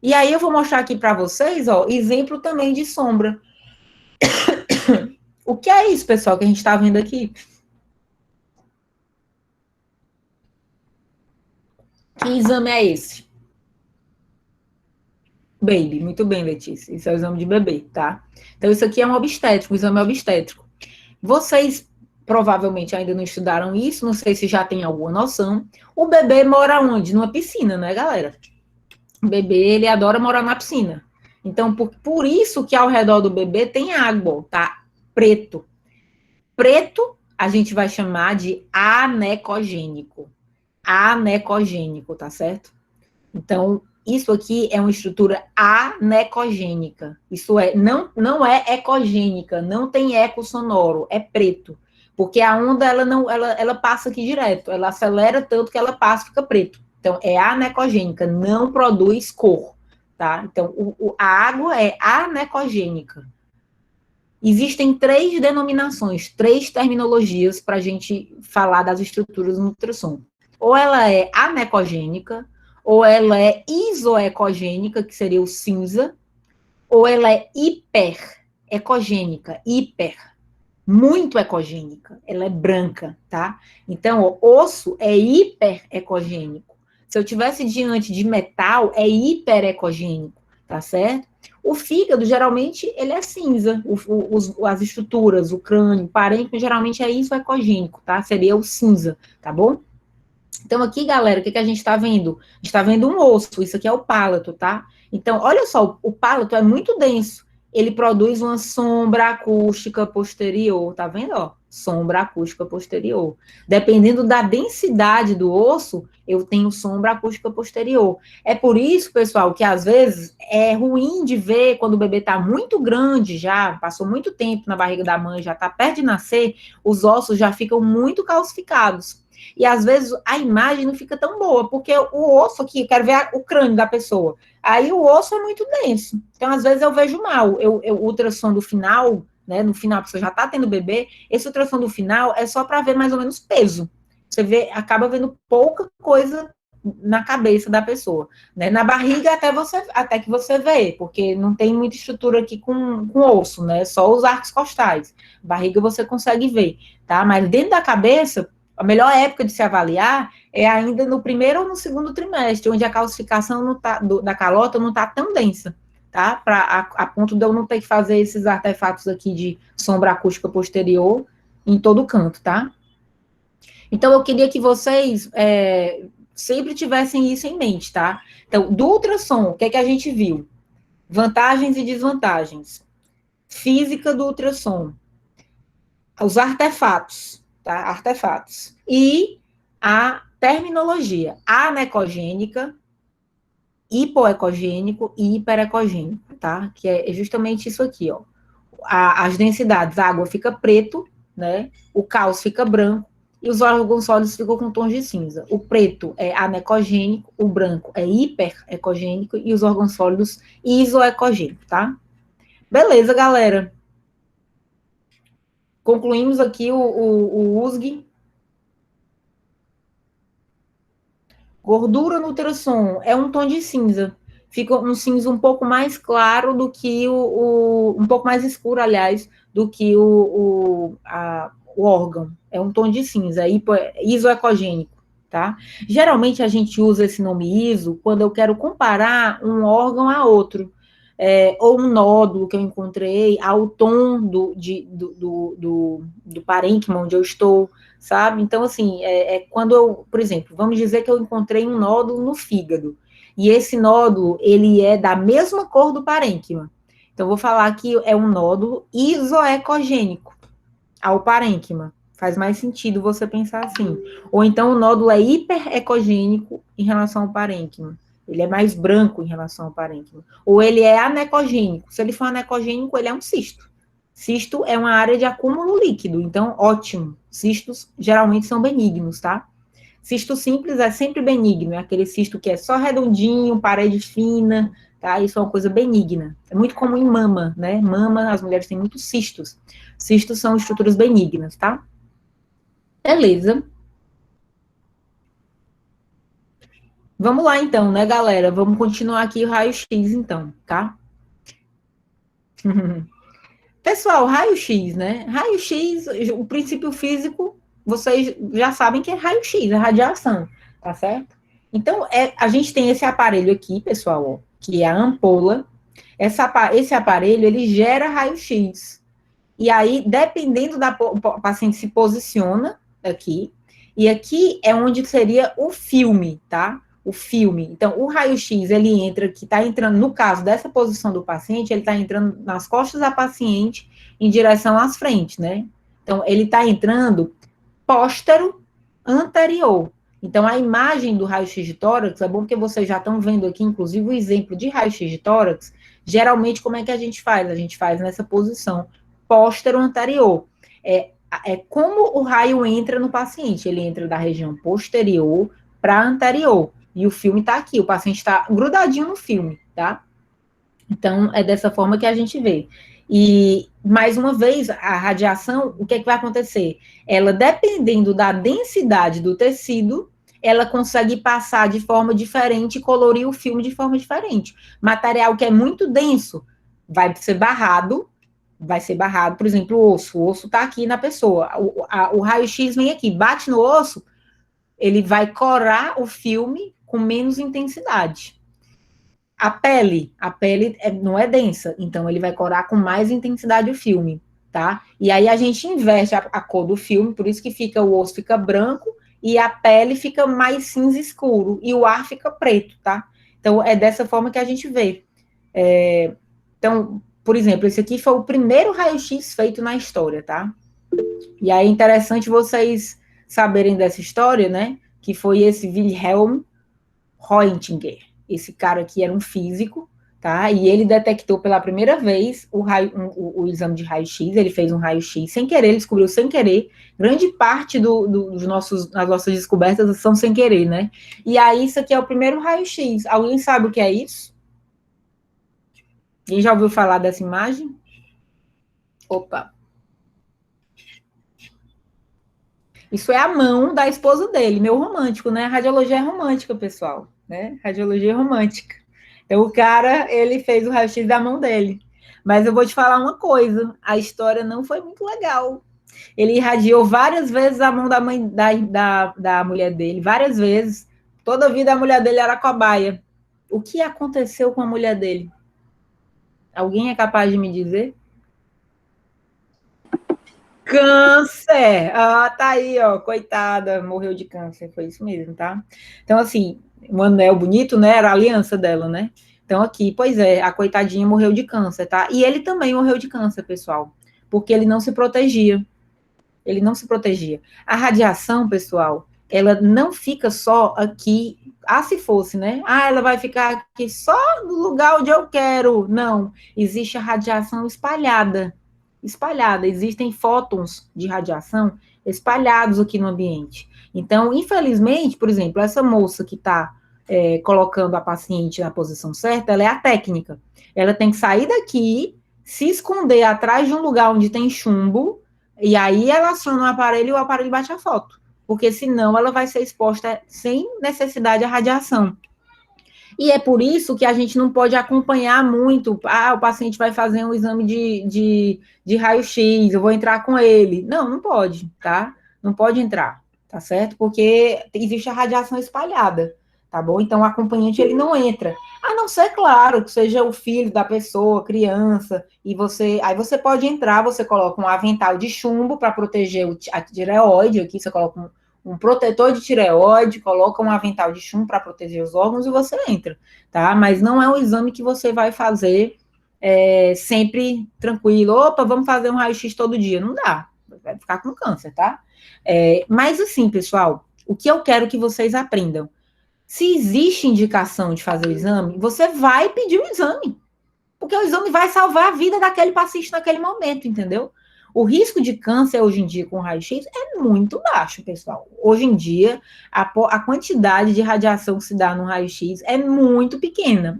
E aí, eu vou mostrar aqui para vocês, ó, exemplo também de sombra. O que é isso, pessoal, que a gente está vendo aqui? Que exame é esse? Baby, muito bem, Letícia. Isso é o exame de bebê, tá? Então, isso aqui é um obstétrico, um exame obstétrico. Vocês provavelmente ainda não estudaram isso, não sei se já tem alguma noção. O bebê mora onde? Numa piscina, né, galera? O bebê, ele adora morar na piscina. Então, por isso que ao redor do bebê tem água, tá? Preto. Preto, a gente vai chamar de anecogênico. Anecogênico, tá certo? Então, isso aqui é uma estrutura anecogênica. Isso é, não é ecogênica, não tem eco sonoro, é preto. Porque a onda, ela passa aqui direto, ela acelera tanto que ela passa e fica preto. Então, é anecogênica, não produz cor, tá? Então, a água é anecogênica. Existem 3 denominações, 3 terminologias para a gente falar das estruturas no ultrassom. Ou ela é anecogênica, ou ela é isoecogênica, que seria o cinza, ou ela é hiperecogênica, muito ecogênica, ela é branca, tá? Então, o osso é hiperecogênico. Se eu tivesse diante de metal, é hiperecogênico, tá certo? O fígado, geralmente, ele é cinza. As estruturas, o crânio, o parênquima, geralmente é isoecogênico, tá? Seria o cinza, tá bom? Então, aqui, galera, o que a gente está vendo? A gente está vendo um osso, isso aqui é o pálato, tá? Então, olha só, o pálato é muito denso. Ele produz uma sombra acústica posterior, tá vendo, ó? Sombra acústica posterior. Dependendo da densidade do osso, eu tenho sombra acústica posterior. É por isso, pessoal, que às vezes é ruim de ver quando o bebê tá muito grande já, passou muito tempo na barriga da mãe, já tá perto de nascer, os ossos já ficam muito calcificados. E às vezes a imagem não fica tão boa, porque o osso aqui, eu quero ver o crânio da pessoa. Aí o osso é muito denso. Então, às vezes, eu vejo mal. O ultrassom do final, né? No final, a pessoa já tá tendo bebê, esse ultrassom do final é só para ver mais ou menos peso. Você vê, acaba vendo pouca coisa na cabeça da pessoa. Né? Na barriga, até que você vê, porque não tem muita estrutura aqui com osso, né? Só os arcos costais. Barriga você consegue ver, tá? Mas dentro da cabeça, a melhor época de se avaliar é ainda no primeiro ou no segundo trimestre, onde a calcificação da calota não está tão densa, tá? A ponto de eu não ter que fazer esses artefatos aqui de sombra acústica posterior, em todo canto, tá? Então, eu queria que vocês sempre tivessem isso em mente, tá? Então, do ultrassom, o que é que a gente viu? Vantagens e desvantagens. Física do ultrassom. Os artefatos, tá? Artefatos. E a terminologia anecogênica, hipoecogênico e hiperecogênico, tá? Que é justamente isso aqui, ó. As densidades, a água fica preto, né? O caos fica branco e os órgãos sólidos ficam com tons de cinza. O preto é anecogênico, o branco é hiperecogênico e os órgãos sólidos isoecogênico, tá? Beleza, galera. Concluímos aqui o USG. Gordura no ultrassom é um tom de cinza. Fica um cinza um pouco mais claro do que um pouco mais escuro, aliás, do que o órgão. É um tom de cinza, isoecogênico, tá? Geralmente a gente usa esse nome iso quando eu quero comparar um órgão a outro. Ou um nódulo que eu encontrei ao tom do parênquima onde eu estou, sabe? Então, assim, quando eu, por exemplo, vamos dizer que eu encontrei um nódulo no fígado, e esse nódulo, ele é da mesma cor do parênquima. Então, eu vou falar que é um nódulo isoecogênico ao parênquima. Faz mais sentido você pensar assim. Ou então o nódulo é hiperecogênico em relação ao parênquima. Ele é mais branco em relação ao parênquima. Ou ele é anecogênico. Se ele for anecogênico, ele é um cisto. Cisto é uma área de acúmulo líquido, então ótimo. Cistos geralmente são benignos, tá? Cisto simples é sempre benigno, é aquele cisto que é só redondinho, parede fina, tá? Isso é uma coisa benigna. É muito comum em mama, né? Mama, as mulheres têm muitos cistos. Cistos são estruturas benignas, tá? Beleza. Vamos lá, então, né, galera? Vamos continuar aqui o raio-x, então, tá? Pessoal, raio-x, né? Raio-x, o princípio físico, vocês já sabem que é raio-x, é radiação, tá certo? Então, a gente tem esse aparelho aqui, pessoal, ó, que é a ampola. Esse aparelho, ele gera raio-x. E aí, dependendo o paciente se posiciona aqui, e aqui é onde seria o filme, tá? O filme. Então, o raio-x, ele entra, que está entrando, no caso dessa posição do paciente, ele está entrando nas costas da paciente em direção às frentes, né? Então, ele está entrando póstero anterior. Então, a imagem do raio-x de tórax, é bom que vocês já estão vendo aqui, inclusive, o exemplo de raio-x de tórax. Geralmente, como é que a gente faz? A gente faz nessa posição póstero anterior. É como o raio entra no paciente. Ele entra da região posterior para anterior. E o filme está aqui. O paciente está grudadinho no filme, tá? Então, é dessa forma que a gente vê. E, mais uma vez, a radiação, o que é que vai acontecer? Ela, dependendo da densidade do tecido, ela consegue passar de forma diferente e colorir o filme de forma diferente. Material que é muito denso vai ser barrado, por exemplo, o osso está aqui na pessoa, o raio-x vem aqui, bate no osso, ele vai corar o filme com menos intensidade. A pele não é densa, então ele vai corar com mais intensidade o filme, tá? E aí a gente inverte a cor do filme, por isso que o osso fica branco e a pele fica mais cinza escuro e o ar fica preto, tá? Então é dessa forma que a gente vê. Então, por exemplo, esse aqui foi o primeiro raio-x feito na história, tá? E aí é interessante vocês saberem dessa história, né? Que foi esse Wilhelm Röntgen. Esse cara aqui era um físico, tá? E ele detectou pela primeira vez o exame de raio-x, ele fez um raio-x sem querer, ele descobriu sem querer. Grande parte das nossas descobertas são sem querer, né? E aí, isso aqui é o primeiro raio-x. Alguém sabe o que é isso? Quem já ouviu falar dessa imagem? Opa. Isso é a mão da esposa dele, meu romântico, né? Radiologia é romântica, pessoal, né? Radiologia é romântica. Então, o cara, ele fez o raio-x da mão dele. Mas eu vou te falar uma coisa, a história não foi muito legal. Ele irradiou várias vezes a mão da mulher dele, várias vezes. Toda a vida a mulher dele era cobaia. O que aconteceu com a mulher dele? Alguém é capaz de me dizer? Câncer! Ah, tá aí, ó, coitada, morreu de câncer, foi isso mesmo, tá? Então, assim, o anel bonito, né, era a aliança dela, né? Então, aqui, pois é, a coitadinha morreu de câncer, tá? E ele também morreu de câncer, pessoal, porque ele não se protegia. Ele não se protegia. A radiação, pessoal, ela não fica só aqui. Ah, se fosse, né? Ah, ela vai ficar aqui só no lugar onde eu quero. Não. Existe a radiação espalhada. Espalhada. Existem fótons de radiação espalhados aqui no ambiente. Então, infelizmente, por exemplo, essa moça que está colocando a paciente na posição certa, ela é a técnica. Ela tem que sair daqui, se esconder atrás de um lugar onde tem chumbo, e aí ela aciona o aparelho e o aparelho bate a foto. Porque senão ela vai ser exposta sem necessidade à radiação. E é por isso que a gente não pode acompanhar muito. Ah, o paciente vai fazer um exame de raio-x, eu vou entrar com ele. Não, não pode, tá? Não pode entrar, tá certo? Porque existe a radiação espalhada, tá bom? Então, o acompanhante, ele não entra. A não ser, claro, que seja o filho da pessoa, criança, e você... Aí você pode entrar, você coloca um avental de chumbo para proteger a tireoide, aqui você coloca um protetor de tireoide, coloca um avental de chumbo para proteger os órgãos e você entra, tá? Mas não é um exame que você vai fazer sempre tranquilo. Opa, vamos fazer um raio-x todo dia. Não dá, vai ficar com câncer, tá? Mas assim, pessoal, o que eu quero que vocês aprendam, se existe indicação de fazer o exame, você vai pedir o exame, porque o exame vai salvar a vida daquele paciente naquele momento, entendeu? O risco de câncer hoje em dia com raio-x é muito baixo, pessoal. Hoje em dia, a quantidade de radiação que se dá no raio-x é muito pequena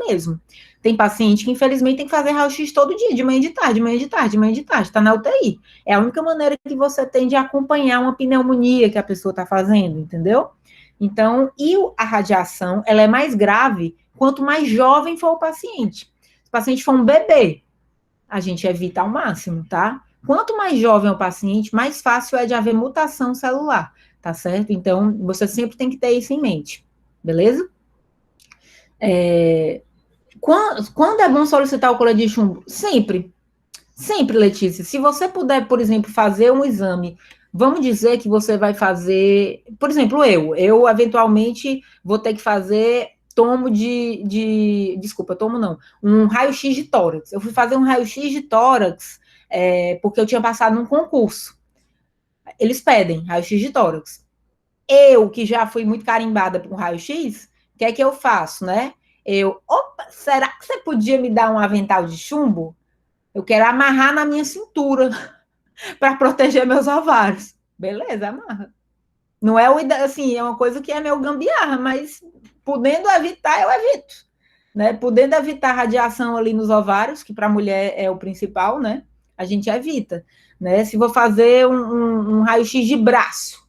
mesmo. Tem paciente que, infelizmente, tem que fazer raio-x todo dia, de manhã e de tarde, de manhã e de tarde, de manhã e de tarde, está na UTI. É a única maneira que você tem de acompanhar uma pneumonia que a pessoa está fazendo, entendeu? Então, e a radiação, ela é mais grave quanto mais jovem for o paciente. Se o paciente for um bebê, a gente evita ao máximo, tá? Quanto mais jovem é o paciente, mais fácil é de haver mutação celular, tá certo? Então, você sempre tem que ter isso em mente, beleza? Quando é bom solicitar o colete de chumbo? Sempre. Sempre, Letícia. Se você puder, por exemplo, fazer um exame, vamos dizer que você vai fazer, por exemplo, eu eventualmente vou ter que fazer desculpa, um raio-x de tórax. Eu fui fazer um raio-x de tórax porque eu tinha passado num concurso. Eles pedem raio-x de tórax. Eu, que já fui muito carimbada com raio-x, o que é que eu faço, né? Opa, será que você podia me dar um avental de chumbo? Eu quero amarrar na minha cintura para proteger meus ovários. Beleza, amarra. Não é assim, é uma coisa que é meio gambiarra, mas podendo evitar, eu evito. Né? Podendo evitar radiação ali nos ovários, que para a mulher é o principal, né? A gente evita. Né? Se vou fazer um raio-x de braço,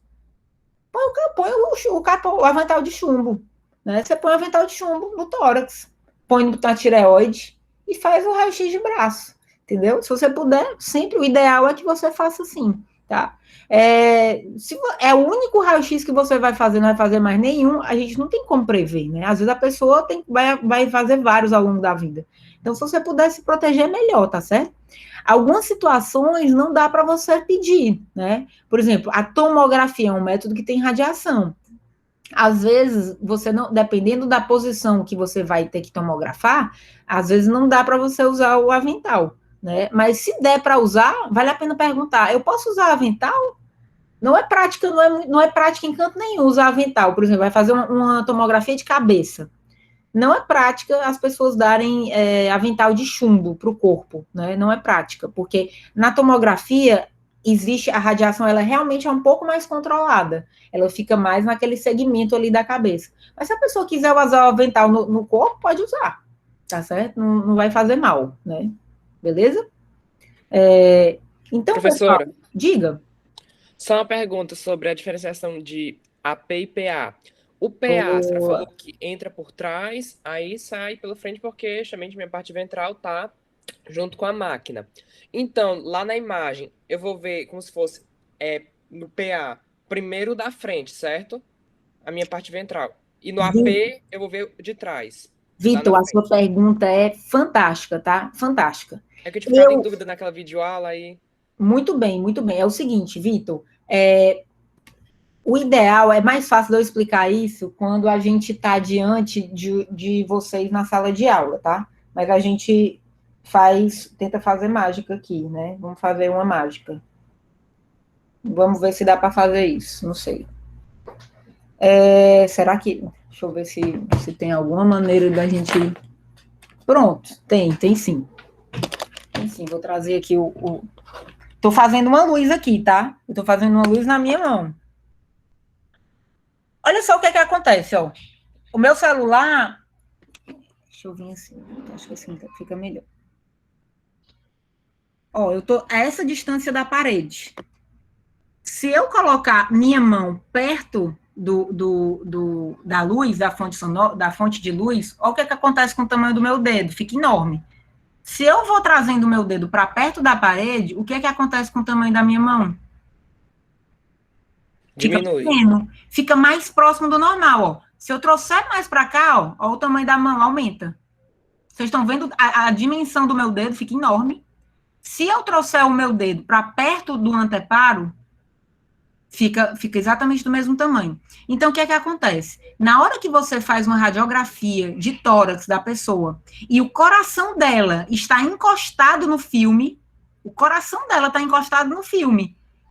põe o avental de chumbo. Né? Você põe o avental de chumbo no tórax, põe na tireoide e faz o raio-x de braço. Entendeu? Se você puder, sempre o ideal é que você faça assim, tá? Se é o único raio-x que você vai fazer, não vai fazer mais nenhum, a gente não tem como prever, né? Às vezes a pessoa vai fazer vários ao longo da vida. Então, se você puder se proteger, é melhor, tá certo? Algumas situações não dá para você pedir, né? Por exemplo, a tomografia é um método que tem radiação. Às vezes, você não, dependendo da posição que você vai ter que tomografar, às vezes não dá para você usar o avental. Né? Mas se der para usar, vale a pena perguntar: eu posso usar avental? Não é prática, não é prática em canto nenhum usar avental. Por exemplo, vai fazer uma tomografia de cabeça. Não é prática as pessoas darem avental de chumbo para o corpo, né? Não é prática, porque na tomografia existe a radiação, ela realmente é um pouco mais controlada. Ela fica mais naquele segmento ali da cabeça. Mas se a pessoa quiser usar o avental no corpo, pode usar, tá certo? Não, não vai fazer mal, né? Beleza? Então, professora, pessoal, diga. Só uma pergunta sobre a diferenciação de AP e PA. O PA, a senhora falou que entra por trás, aí sai pela frente, porque justamente minha parte ventral tá junto com a máquina. Então, lá na imagem, eu vou ver como se fosse no PA, primeiro da frente, certo? A minha parte ventral. E no AP, eu vou ver de trás. Vitor, a sua pergunta é fantástica, tá? Fantástica. É que eu tinha ficado em dúvida naquela videoaula aí. Muito bem, muito bem. É o seguinte, Vitor, o ideal, é mais fácil de eu explicar isso quando a gente está diante de vocês na sala de aula, tá? Mas a gente tenta fazer mágica aqui, né? Vamos fazer uma mágica. Vamos ver se dá para fazer isso, não sei. Será que... Deixa eu ver se tem alguma maneira da gente... Pronto, tem sim. Tem sim, vou trazer aqui Tô fazendo uma luz aqui, tá? Eu tô fazendo uma luz na minha mão. Olha só o que acontece, ó. O meu celular... Deixa eu vir assim, acho que assim fica melhor. Ó, eu tô a essa distância da parede. Se eu colocar minha mão perto da luz, da fonte de luz, olha o que acontece com o tamanho do meu dedo, fica enorme. Se eu vou trazendo o meu dedo para perto da parede, o que acontece com o tamanho da minha mão? Diminui. Fica pequeno, fica mais próximo do normal, ó. Se eu trouxer mais para cá, ó, o tamanho da mão aumenta. Vocês estão vendo a dimensão do meu dedo fica enorme. Se eu trouxer o meu dedo para perto do anteparo, fica exatamente do mesmo tamanho. Então, o que acontece? Na hora que você faz uma radiografia de tórax da pessoa e o coração dela está encostado no filme,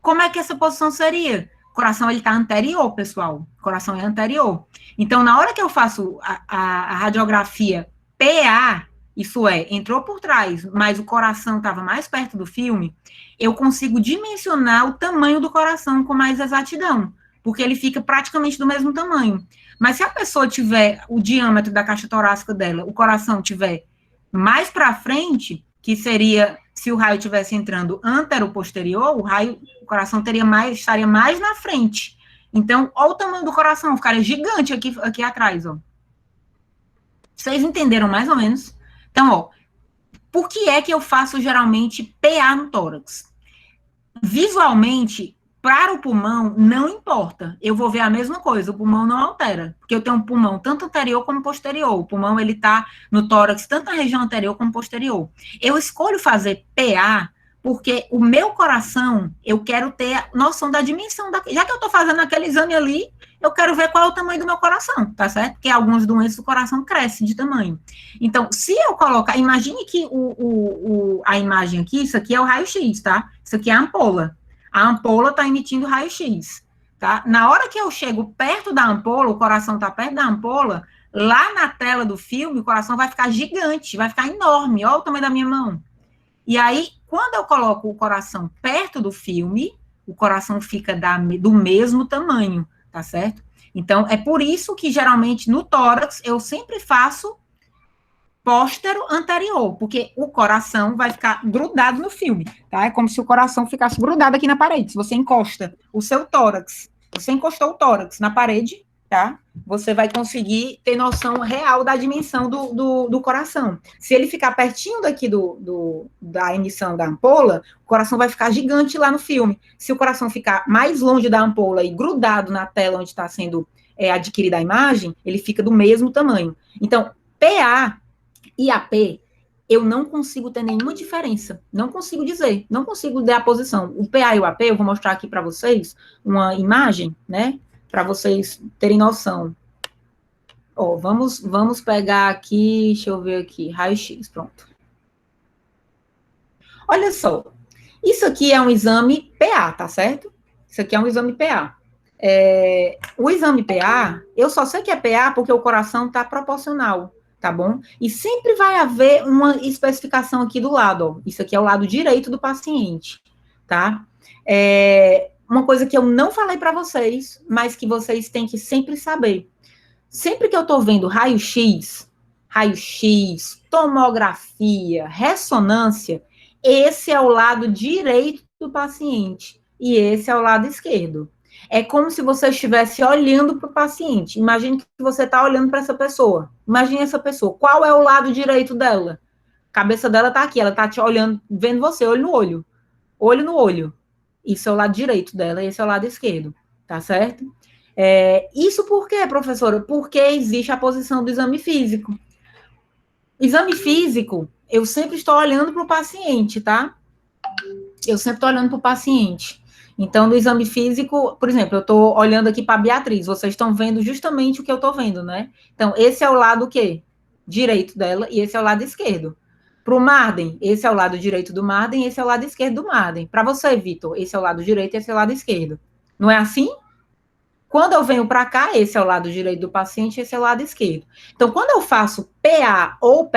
como é que essa posição seria? O coração, ele está anterior, pessoal. O coração é anterior. Então, na hora que eu faço a radiografia PA, isso entrou por trás, mas o coração estava mais perto do filme, eu consigo dimensionar o tamanho do coração com mais exatidão, porque ele fica praticamente do mesmo tamanho. Mas se a pessoa tiver o diâmetro da caixa torácica dela, o coração tiver mais para frente, que seria se o raio estivesse entrando antero-posterior, o coração estaria mais na frente. Então, olha o tamanho do coração, ficaria gigante aqui atrás, ó. Vocês entenderam mais ou menos? Então, ó, por que é que eu faço geralmente PA no tórax? Visualmente, para o pulmão, não importa. Eu vou ver a mesma coisa, o pulmão não altera, porque eu tenho um pulmão tanto anterior como posterior. O pulmão, ele tá no tórax, tanto na região anterior como posterior. Eu escolho fazer PA porque o meu coração, eu quero ter noção da dimensão, já que eu tô fazendo aquele exame ali, eu quero ver qual é o tamanho do meu coração, tá certo? Porque algumas doenças do coração crescem de tamanho. Então, se eu colocar, imagine que a imagem aqui, isso aqui é o raio-x, tá? Isso aqui é a ampola. A ampola está emitindo raio-x, tá? Na hora que eu chego perto da ampola, o coração está perto da ampola, lá na tela do filme, o coração vai ficar gigante, vai ficar enorme, olha o tamanho da minha mão. E aí, quando eu coloco o coração perto do filme, o coração fica do mesmo tamanho, tá certo? Então, é por isso que, geralmente, no tórax, eu sempre faço póstero anterior, porque o coração vai ficar grudado no filme, tá? É como se o coração ficasse grudado aqui na parede. Se você encosta o seu tórax, você encostou o tórax na parede, tá? Você vai conseguir ter noção real da dimensão do coração. Se ele ficar pertinho daqui da emissão da ampola, o coração vai ficar gigante lá no filme. Se o coração ficar mais longe da ampola e grudado na tela onde está sendo adquirida a imagem, ele fica do mesmo tamanho. Então, PA e AP, eu não consigo ter nenhuma diferença. Não consigo dizer, não consigo dar a posição. O PA e o AP, eu vou mostrar aqui para vocês uma imagem, né? Para vocês terem noção. Ó, vamos pegar aqui, deixa eu ver aqui, raio-x, pronto. Olha só, isso aqui é um exame PA, tá certo? Isso aqui é um exame PA. O exame PA, eu só sei que é PA porque o coração está proporcional, tá bom? E sempre vai haver uma especificação aqui do lado, ó. Isso aqui é o lado direito do paciente, tá? Uma coisa que eu não falei para vocês, mas que vocês têm que sempre saber. Sempre que eu tô vendo raio-x, tomografia, ressonância, esse é o lado direito do paciente e esse é o lado esquerdo. É como se você estivesse olhando para o paciente. Imagine que você está olhando para essa pessoa. Imagine essa pessoa. Qual é o lado direito dela? A cabeça dela está aqui, ela está te olhando, vendo você, olho no olho. Olho no olho. Isso é o lado direito dela, esse é o lado esquerdo. Tá certo? Isso por quê, professora? Porque existe a posição do exame físico. Exame físico, eu sempre estou olhando para o paciente, tá? eu sempre estou olhando para o paciente. Então, no exame físico, por exemplo, eu estou olhando aqui para a Beatriz, vocês estão vendo justamente o que eu estou vendo, né? Então, esse é o lado o quê? Direito dela, e esse é o lado esquerdo. Para o Marden, esse é o lado direito do Marden, esse é o lado esquerdo do Marden. Para você, Vitor, esse é o lado direito, esse é o lado esquerdo. Não é assim? Quando eu venho para cá, esse é o lado direito do paciente, esse é o lado esquerdo. Então, quando eu faço PA ou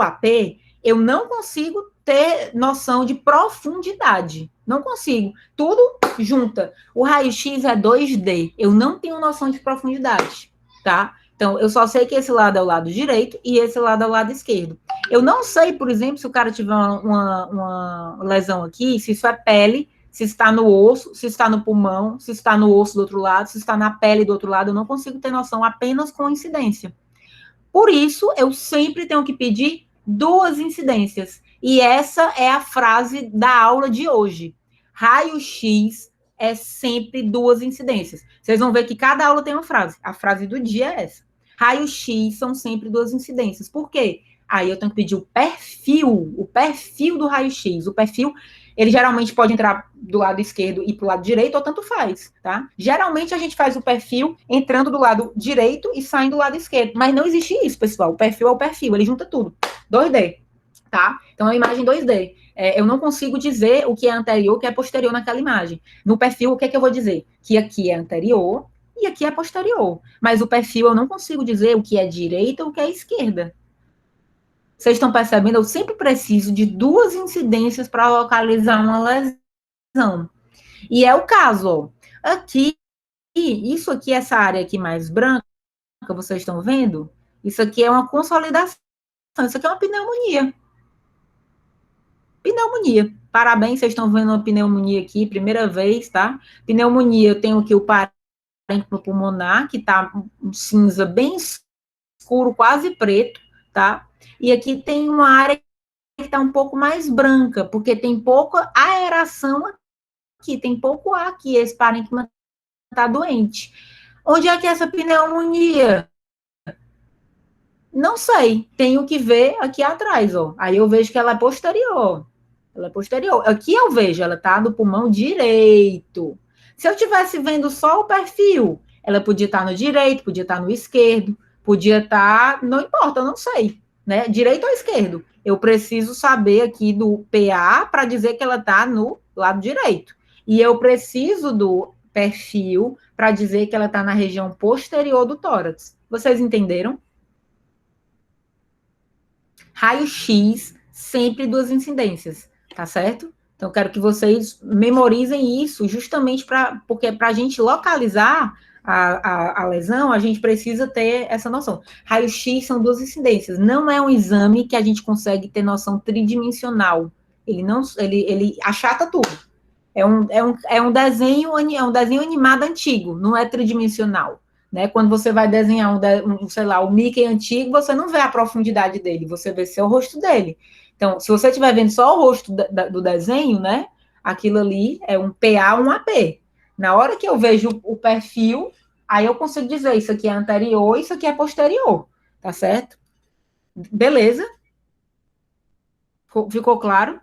AP, eu não consigo ter noção de profundidade. Não consigo. Tudo junta. O raio-x é 2D. Eu não tenho noção de profundidade, tá? Então, eu só sei que esse lado é o lado direito e esse lado é o lado esquerdo. Eu não sei, por exemplo, se o cara tiver uma lesão aqui, se isso é pele, se está no osso, se está no pulmão, se está no osso do outro lado, se está na pele do outro lado, eu não consigo ter noção apenas com incidência. Por isso, eu sempre tenho que pedir 2 incidências. E essa é a frase da aula de hoje. Raio-x é sempre 2 incidências. Vocês vão ver que cada aula tem uma frase. A frase do dia é essa. Raio-x são sempre 2 incidências. Por quê? Aí eu tenho que pedir o perfil do raio-x. O perfil, ele geralmente pode entrar do lado esquerdo e para o lado direito, ou tanto faz, tá? Geralmente a gente faz o perfil entrando do lado direito e saindo do lado esquerdo. Mas não existe isso, pessoal. O perfil é o perfil, ele junta tudo. 2D, tá? Então, é uma imagem 2D. Eu não consigo dizer o que é anterior, o que é posterior naquela imagem. No perfil, o que é que eu vou dizer? Que aqui é anterior e aqui é posterior. Mas o perfil, eu não consigo dizer o que é direita ou o que é esquerda. Vocês estão percebendo? Eu sempre preciso de 2 incidências para localizar uma lesão. E é o caso, ó. Aqui, isso aqui, essa área aqui mais branca, vocês estão vendo? Isso aqui é uma consolidação. Isso aqui é uma pneumonia. Pneumonia. Parabéns, vocês estão vendo uma pneumonia aqui, primeira vez, tá? Pneumonia, eu tenho aqui o parênquima pulmonar, que tá um cinza bem escuro, quase preto, tá? E aqui tem uma área que está um pouco mais branca, porque tem pouca aeração aqui, tem pouco ar aqui, esse parênquima está doente. Onde é que é essa pneumonia? Não sei, tenho que ver aqui atrás, ó. Aí eu vejo que ela é posterior. Ela é posterior. Aqui eu vejo, ela tá no pulmão direito. Se eu tivesse vendo só o perfil, ela podia estar no direito, podia estar no esquerdo, podia estar, não importa, eu não sei, né? Direito ou esquerdo. Eu preciso saber aqui do PA para dizer que ela tá no lado direito. E eu preciso do perfil para dizer que ela tá na região posterior do tórax. Vocês entenderam? Raio-x, sempre 2 incidências, tá certo? Então, eu quero que vocês memorizem isso, justamente porque para a gente localizar a lesão, a gente precisa ter essa noção. Raio-x são 2 incidências, não é um exame que a gente consegue ter noção tridimensional. Ele achata tudo. É um desenho animado antigo, não é tridimensional. Né? Quando você vai desenhar sei lá, o Mickey antigo, você não vê a profundidade dele, você vê só o rosto dele. Então, se você estiver vendo só o rosto do desenho, né? Aquilo ali é um PA, um AP. Na hora que eu vejo o perfil, aí eu consigo dizer isso aqui é anterior, isso aqui é posterior, tá certo? Beleza? Ficou claro?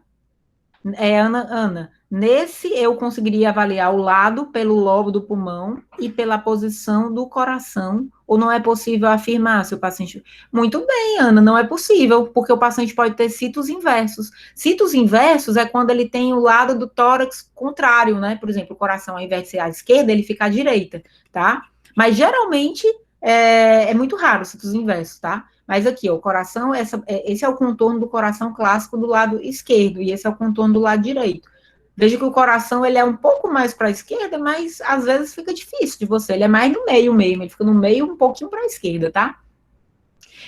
Ana, nesse eu conseguiria avaliar o lado pelo lobo do pulmão e pela posição do coração, ou não é possível afirmar se o paciente... Muito bem, Ana, não é possível, porque o paciente pode ter citos inversos. Citos inversos é quando ele tem o lado do tórax contrário, né? Por exemplo, o coração, ao invés de ser à esquerda, ele fica à direita, tá? Mas, geralmente, é muito raro citos inversos, tá? Mas aqui, ó, o coração, esse é o contorno do coração clássico do lado esquerdo, e esse é o contorno do lado direito. Veja que o coração, ele é um pouco mais para a esquerda, mas às vezes fica difícil de você, ele é mais no meio mesmo, ele fica no meio um pouquinho para a esquerda, tá?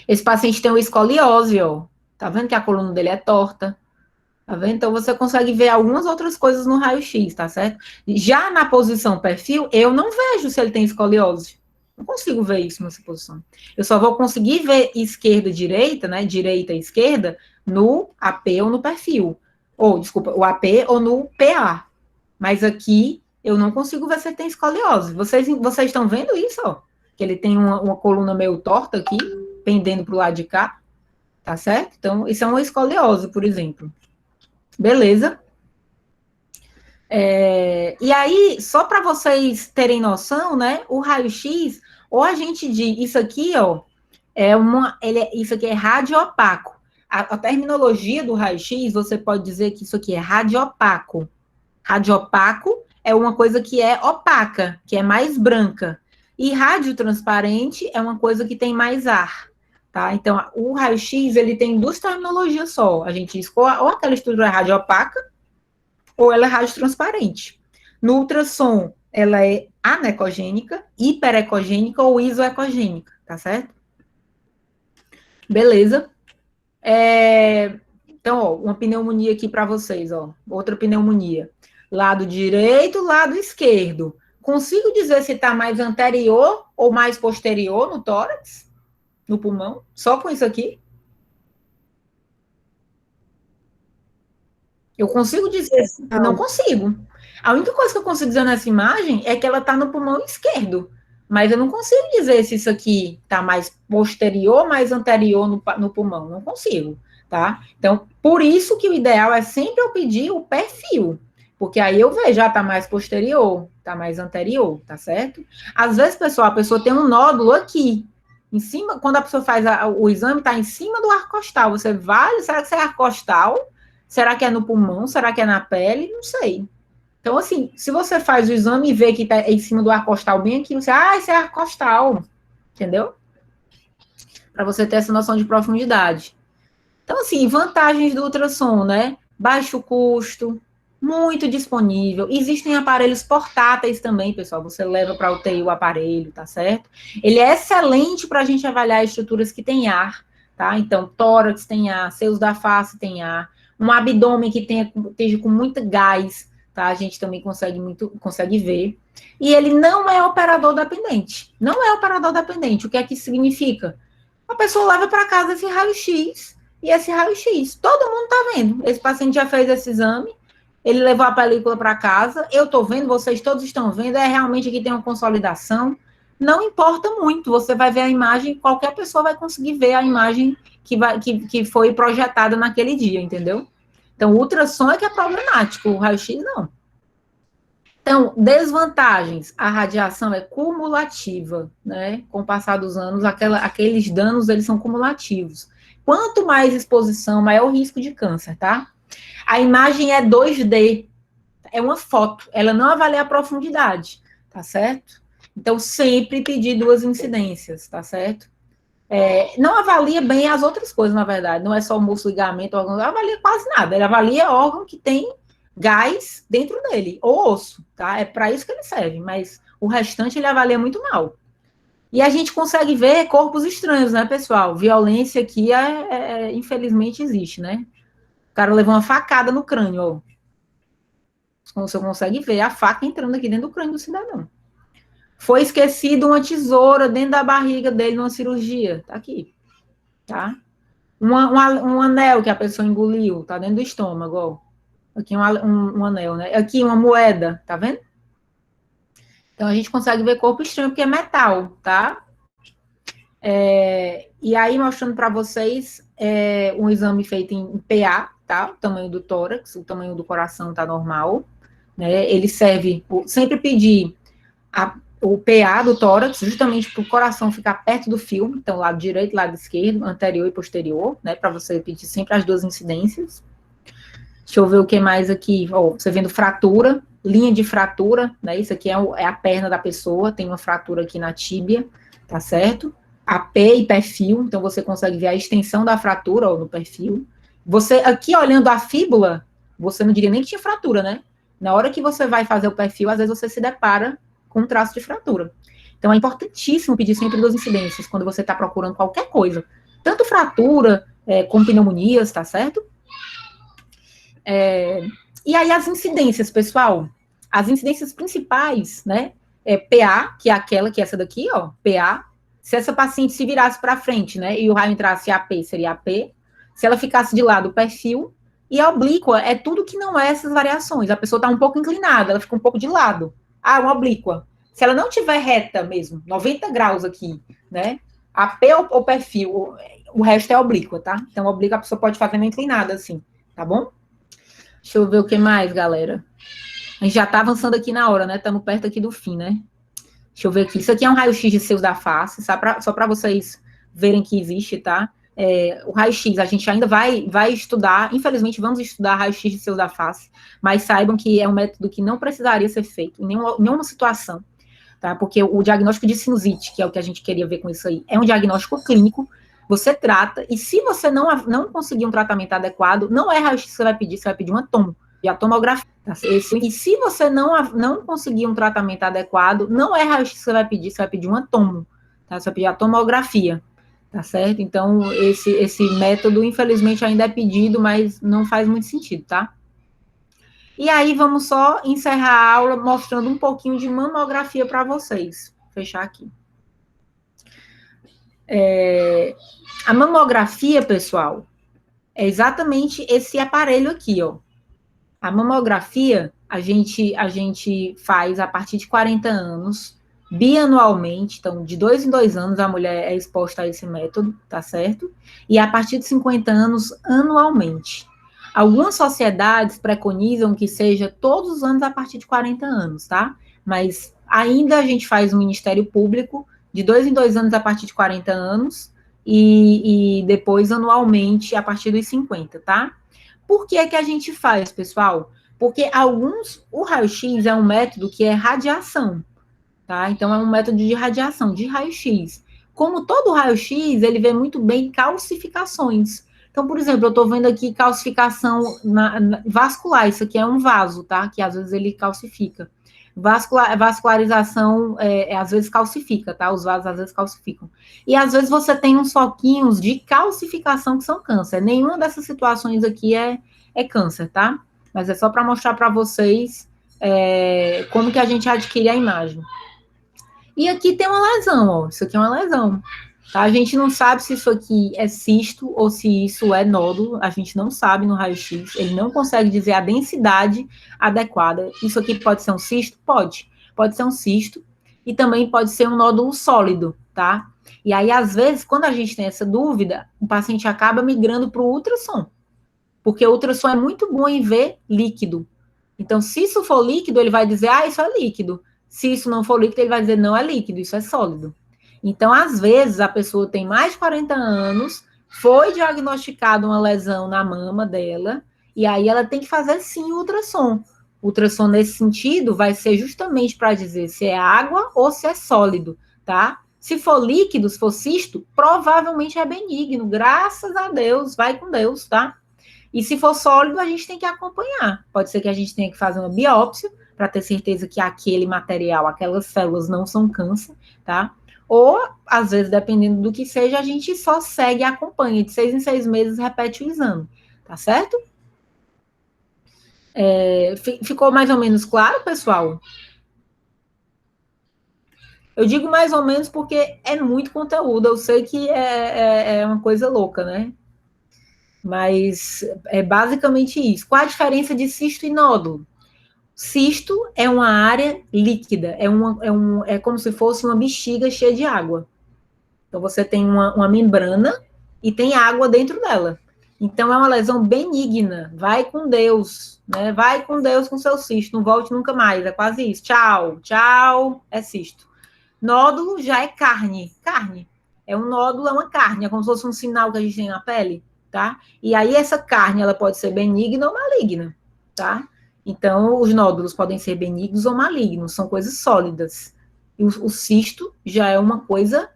Esse paciente tem uma escoliose, ó, tá vendo que a coluna dele é torta? Tá vendo? Então, você consegue ver algumas outras coisas no raio-x, tá certo? Já na posição perfil, eu não vejo se ele tem escoliose. Não consigo ver isso nessa posição. Eu só vou conseguir ver esquerda e direita, né? Direita e esquerda, no AP ou no perfil. Ou, desculpa, o AP ou no PA. Mas aqui, eu não consigo ver se ele tem escoliose. Vocês estão vendo isso, ó? Que ele tem uma coluna meio torta aqui, pendendo para o lado de cá. Tá certo? Então, isso é uma escoliose, por exemplo. Beleza? E aí, só para vocês terem noção, né? O raio-x, ou a gente diz, isso aqui, ó, isso aqui é radiopaco. A terminologia do raio-x, você pode dizer que isso aqui é radiopaco. Radiopaco é uma coisa que é opaca, que é mais branca. E radiotransparente é uma coisa que tem mais ar. Tá? Então, o raio-x, ele tem duas terminologias só. A gente diz ou aquela estrutura é radiopaca, ou ela é radiotransparente. No ultrassom, ela é anecogênica, hiperecogênica ou isoecogênica, tá certo? Beleza. Então, ó, uma pneumonia aqui para vocês, ó. Outra pneumonia. Lado direito, lado esquerdo. Consigo dizer se está mais anterior ou mais posterior no tórax? No pulmão? Só com isso aqui? Eu consigo dizer, não consigo. A única coisa que eu consigo dizer nessa imagem é que ela está no pulmão esquerdo. Mas eu não consigo dizer se isso aqui está mais posterior ou mais anterior no pulmão. Não consigo, tá? Então, por isso que o ideal é sempre eu pedir o perfil. Porque aí eu vejo, já está mais posterior, está mais anterior, tá certo? Às vezes, pessoal, a pessoa tem um nódulo aqui. Em cima, quando a pessoa faz o exame, está em cima do arco costal. Você vai, será que isso é arco costal? Será que é no pulmão? Será que é na pele? Não sei. Então, assim, se você faz o exame e vê que está em cima do arco costal bem aqui, você, isso é arco costal. Entendeu? Para você ter essa noção de profundidade. Então, assim, vantagens do ultrassom, né? Baixo custo, muito disponível. Existem aparelhos portáteis também, pessoal. Você leva para a UTI o aparelho, tá certo? Ele é excelente para a gente avaliar estruturas que têm ar, tá? Então, tórax tem ar, seios da face tem ar, um abdômen que esteja com muito gás, tá? A gente também consegue ver. E ele não é operador dependente. Não é operador dependente. O que é que significa? A pessoa leva para casa esse raio-x e esse raio-x. Todo mundo está vendo. Esse paciente já fez esse exame, ele levou a película para casa, eu estou vendo, vocês todos estão vendo, realmente aqui tem uma consolidação. Não importa muito, você vai ver a imagem, qualquer pessoa vai conseguir ver a imagem que foi projetada naquele dia, entendeu? Então, o ultrassom é que é problemático, o raio-x não. Então, desvantagens. A radiação é cumulativa, né? Com o passar dos anos, aqueles danos, eles são cumulativos. Quanto mais exposição, maior o risco de câncer, tá? A imagem é 2D, é uma foto, ela não avalia a profundidade, tá certo? Então, sempre pedir 2 incidências, tá certo? Não avalia bem as outras coisas, na verdade, não é só o músculo, ligamento, órgão, não avalia quase nada, ele avalia órgão que tem gás dentro dele, ou osso, tá? É para isso que ele serve, mas o restante ele avalia muito mal. E a gente consegue ver corpos estranhos, né, pessoal? Violência aqui, infelizmente, existe, né? O cara levou uma facada no crânio, ó. Você consegue ver a faca entrando aqui dentro do crânio do cidadão. Foi esquecido uma tesoura dentro da barriga dele numa cirurgia. Tá aqui. Tá? Um anel que a pessoa engoliu, tá dentro do estômago, ó. Aqui um anel, né? Aqui uma moeda, tá vendo? Então a gente consegue ver corpo estranho porque é metal, tá? E aí mostrando para vocês um exame feito em PA, tá? O tamanho do tórax, o tamanho do coração tá normal, né? Ele serve, sempre pedir o PA do tórax, justamente para o coração ficar perto do filme, então lado direito, lado esquerdo, anterior e posterior, né? Para você pedir sempre as 2 incidências. Deixa eu ver o que mais aqui. Você vendo fratura, linha de fratura, né? Isso aqui é a perna da pessoa, tem uma fratura aqui na tíbia, tá certo? AP e perfil, então você consegue ver a extensão da fratura no perfil. Você, aqui olhando a fíbula, você não diria nem que tinha fratura, né? Na hora que você vai fazer o perfil, às vezes você se depara com um traço de fratura. Então é importantíssimo pedir sempre 2 incidências quando você está procurando qualquer coisa. Tanto fratura, como pneumonias, tá certo? E aí as incidências, pessoal, as incidências principais, né? PA, que é aquela, que é essa daqui, ó, PA. Se essa paciente se virasse para frente, né, e o raio entrasse AP, seria AP. Se ela ficasse de lado, o perfil. E a oblíqua é tudo que não é essas variações. A pessoa está um pouco inclinada, ela fica um pouco de lado. Uma oblíqua. Se ela não tiver reta mesmo, 90 graus aqui, né, AP ou perfil, o resto é oblíqua, tá? Então, oblíqua a pessoa pode fazer meio inclinada, assim, tá bom? Deixa eu ver o que mais, galera. A gente já está avançando aqui na hora, né? Estamos perto aqui do fim, né? Deixa eu ver aqui. Isso aqui é um raio-x de seios da face, só para vocês verem que existe, tá? O raio-x, a gente ainda vai estudar, infelizmente vamos estudar raio-x de seios da face, mas saibam que é um método que não precisaria ser feito em nenhuma situação, tá? Porque o diagnóstico de sinusite, que é o que a gente queria ver com isso aí, é um diagnóstico clínico, você trata, e se você não conseguir um tratamento adequado, não é raio-x que você vai pedir uma tomo, e a tomografia. Tá? E se você não conseguir um tratamento adequado, não é raio-x que você vai pedir uma tomo, tá? Você vai pedir a tomografia, tá certo? Então, esse método, infelizmente, ainda é pedido, mas não faz muito sentido, tá? E aí, vamos só encerrar a aula mostrando um pouquinho de mamografia para vocês. Vou fechar aqui. A mamografia, pessoal, é exatamente esse aparelho aqui, ó. A mamografia, a gente faz a partir de 40 anos, bianualmente, então, de 2 em 2 anos, a mulher é exposta a esse método, tá certo? E a partir de 50 anos, anualmente. Algumas sociedades preconizam que seja todos os anos a partir de 40 anos, tá? Mas ainda a gente faz o Ministério Público, de 2 em 2 anos a partir de 40 anos, e depois anualmente a partir dos 50, tá? Por que a gente faz, pessoal? Porque o raio-x é um método que é radiação, tá? Então, é um método de radiação, de raio-x. Como todo raio-x, ele vê muito bem calcificações. Então, por exemplo, eu estou vendo aqui calcificação vascular, isso aqui é um vaso, tá? Que às vezes ele calcifica. Vascularização, às vezes calcifica, tá? Os vasos às vezes calcificam. E às vezes você tem uns foquinhos de calcificação que são câncer. Nenhuma dessas situações aqui é câncer, tá? Mas é só para mostrar para vocês como que a gente adquire a imagem. E aqui tem uma lesão, ó. Isso aqui é uma lesão. Tá? A gente não sabe se isso aqui é cisto ou se isso é nódulo. A gente não sabe no raio-x. Ele não consegue dizer a densidade adequada. Isso aqui pode ser um cisto? Pode. Pode ser um cisto. E também pode ser um nódulo sólido, tá? E aí, às vezes, quando a gente tem essa dúvida, o paciente acaba migrando para o ultrassom. Porque o ultrassom é muito bom em ver líquido. Então, se isso for líquido, ele vai dizer, isso é líquido. Se isso não for líquido, ele vai dizer, não é líquido, isso é sólido. Então, às vezes, a pessoa tem mais de 40 anos, foi diagnosticada uma lesão na mama dela, e aí ela tem que fazer, sim, o ultrassom. O ultrassom, nesse sentido, vai ser justamente para dizer se é água ou se é sólido, tá? Se for líquido, se for cisto, provavelmente é benigno, graças a Deus, vai com Deus, tá? E se for sólido, a gente tem que acompanhar. Pode ser que a gente tenha que fazer uma biópsia, para ter certeza que aquele material, aquelas células não são câncer, tá? Ou, às vezes, dependendo do que seja, a gente só segue e acompanha. De 6 em 6 meses, repete o exame, tá certo? Ficou mais ou menos claro, pessoal? Eu digo mais ou menos porque é muito conteúdo. Eu sei que é uma coisa louca, né? Mas é basicamente isso. Qual a diferença de cisto e nódulo? Cisto é uma área líquida, é como se fosse uma bexiga cheia de água. Então, você tem uma membrana e tem água dentro dela. Então, é uma lesão benigna. Vai com Deus, né? Vai com Deus com seu cisto, não volte nunca mais, é quase isso. Tchau, tchau, é cisto. Nódulo já é carne. É um nódulo, é uma carne, é como se fosse um sinal que a gente tem na pele, tá? E aí, essa carne, ela pode ser benigna ou maligna, tá? Então, os nódulos podem ser benignos ou malignos, são coisas sólidas. E o cisto já é uma coisa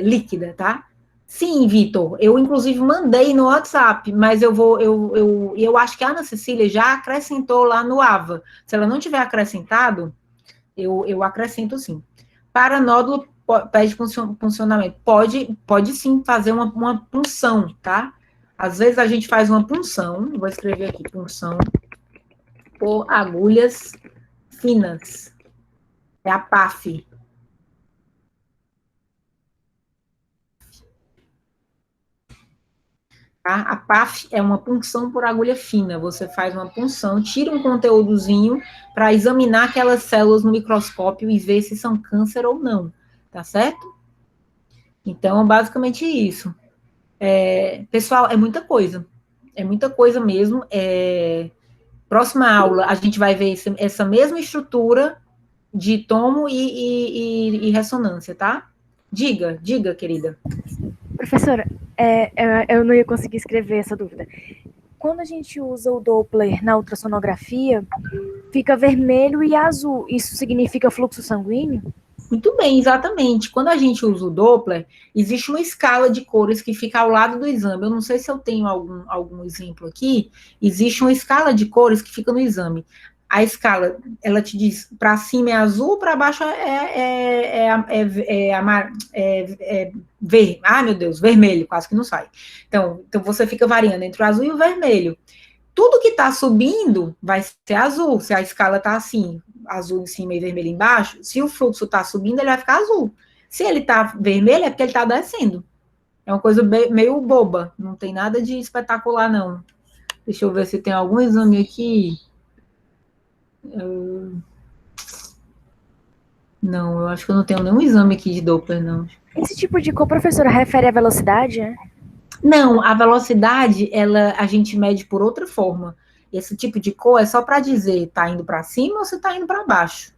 líquida, tá? Sim, Vitor, eu inclusive mandei no WhatsApp, mas eu acho que a Ana Cecília já acrescentou lá no AVA. Se ela não tiver acrescentado, eu acrescento sim. Para nódulo, pede funcionamento. Pode sim fazer uma punção, tá? Às vezes a gente faz uma punção, vou escrever aqui, punção por agulhas finas. É a PAF. Tá? A PAF é uma punção por agulha fina. Você faz uma punção, tira um conteúdozinho para examinar aquelas células no microscópio e ver se são câncer ou não. Tá certo? Então, basicamente isso. Pessoal, é muita coisa. É muita coisa mesmo. Próxima aula, a gente vai ver essa mesma estrutura de tomo e ressonância, tá? Diga, querida. Professora, eu não ia conseguir escrever essa dúvida. Quando a gente usa o Doppler na ultrassonografia, fica vermelho e azul. Isso significa fluxo sanguíneo? Muito bem, exatamente. Quando a gente usa o Doppler, existe uma escala de cores que fica ao lado do exame. Eu não sei se eu tenho algum exemplo aqui. Existe uma escala de cores que fica no exame. A escala, ela te diz, para cima é azul, para baixo verde. Ai, meu Deus, vermelho, quase que não sai. Então você fica variando entre o azul e o vermelho. Tudo que está subindo vai ser azul, se a escala está assim, azul em cima e vermelho embaixo. Se o fluxo está subindo, ele vai ficar azul. Se ele está vermelho, é porque ele está descendo. É uma coisa meio boba, não tem nada de espetacular, não. Deixa eu ver se tem algum exame aqui. Não, eu acho que eu não tenho nenhum exame aqui de Doppler, não. Esse tipo de cor, professora, refere à velocidade, né? Não, a velocidade, a gente mede por outra forma. Esse tipo de cor é só para dizer, tá indo para cima ou você tá indo para baixo.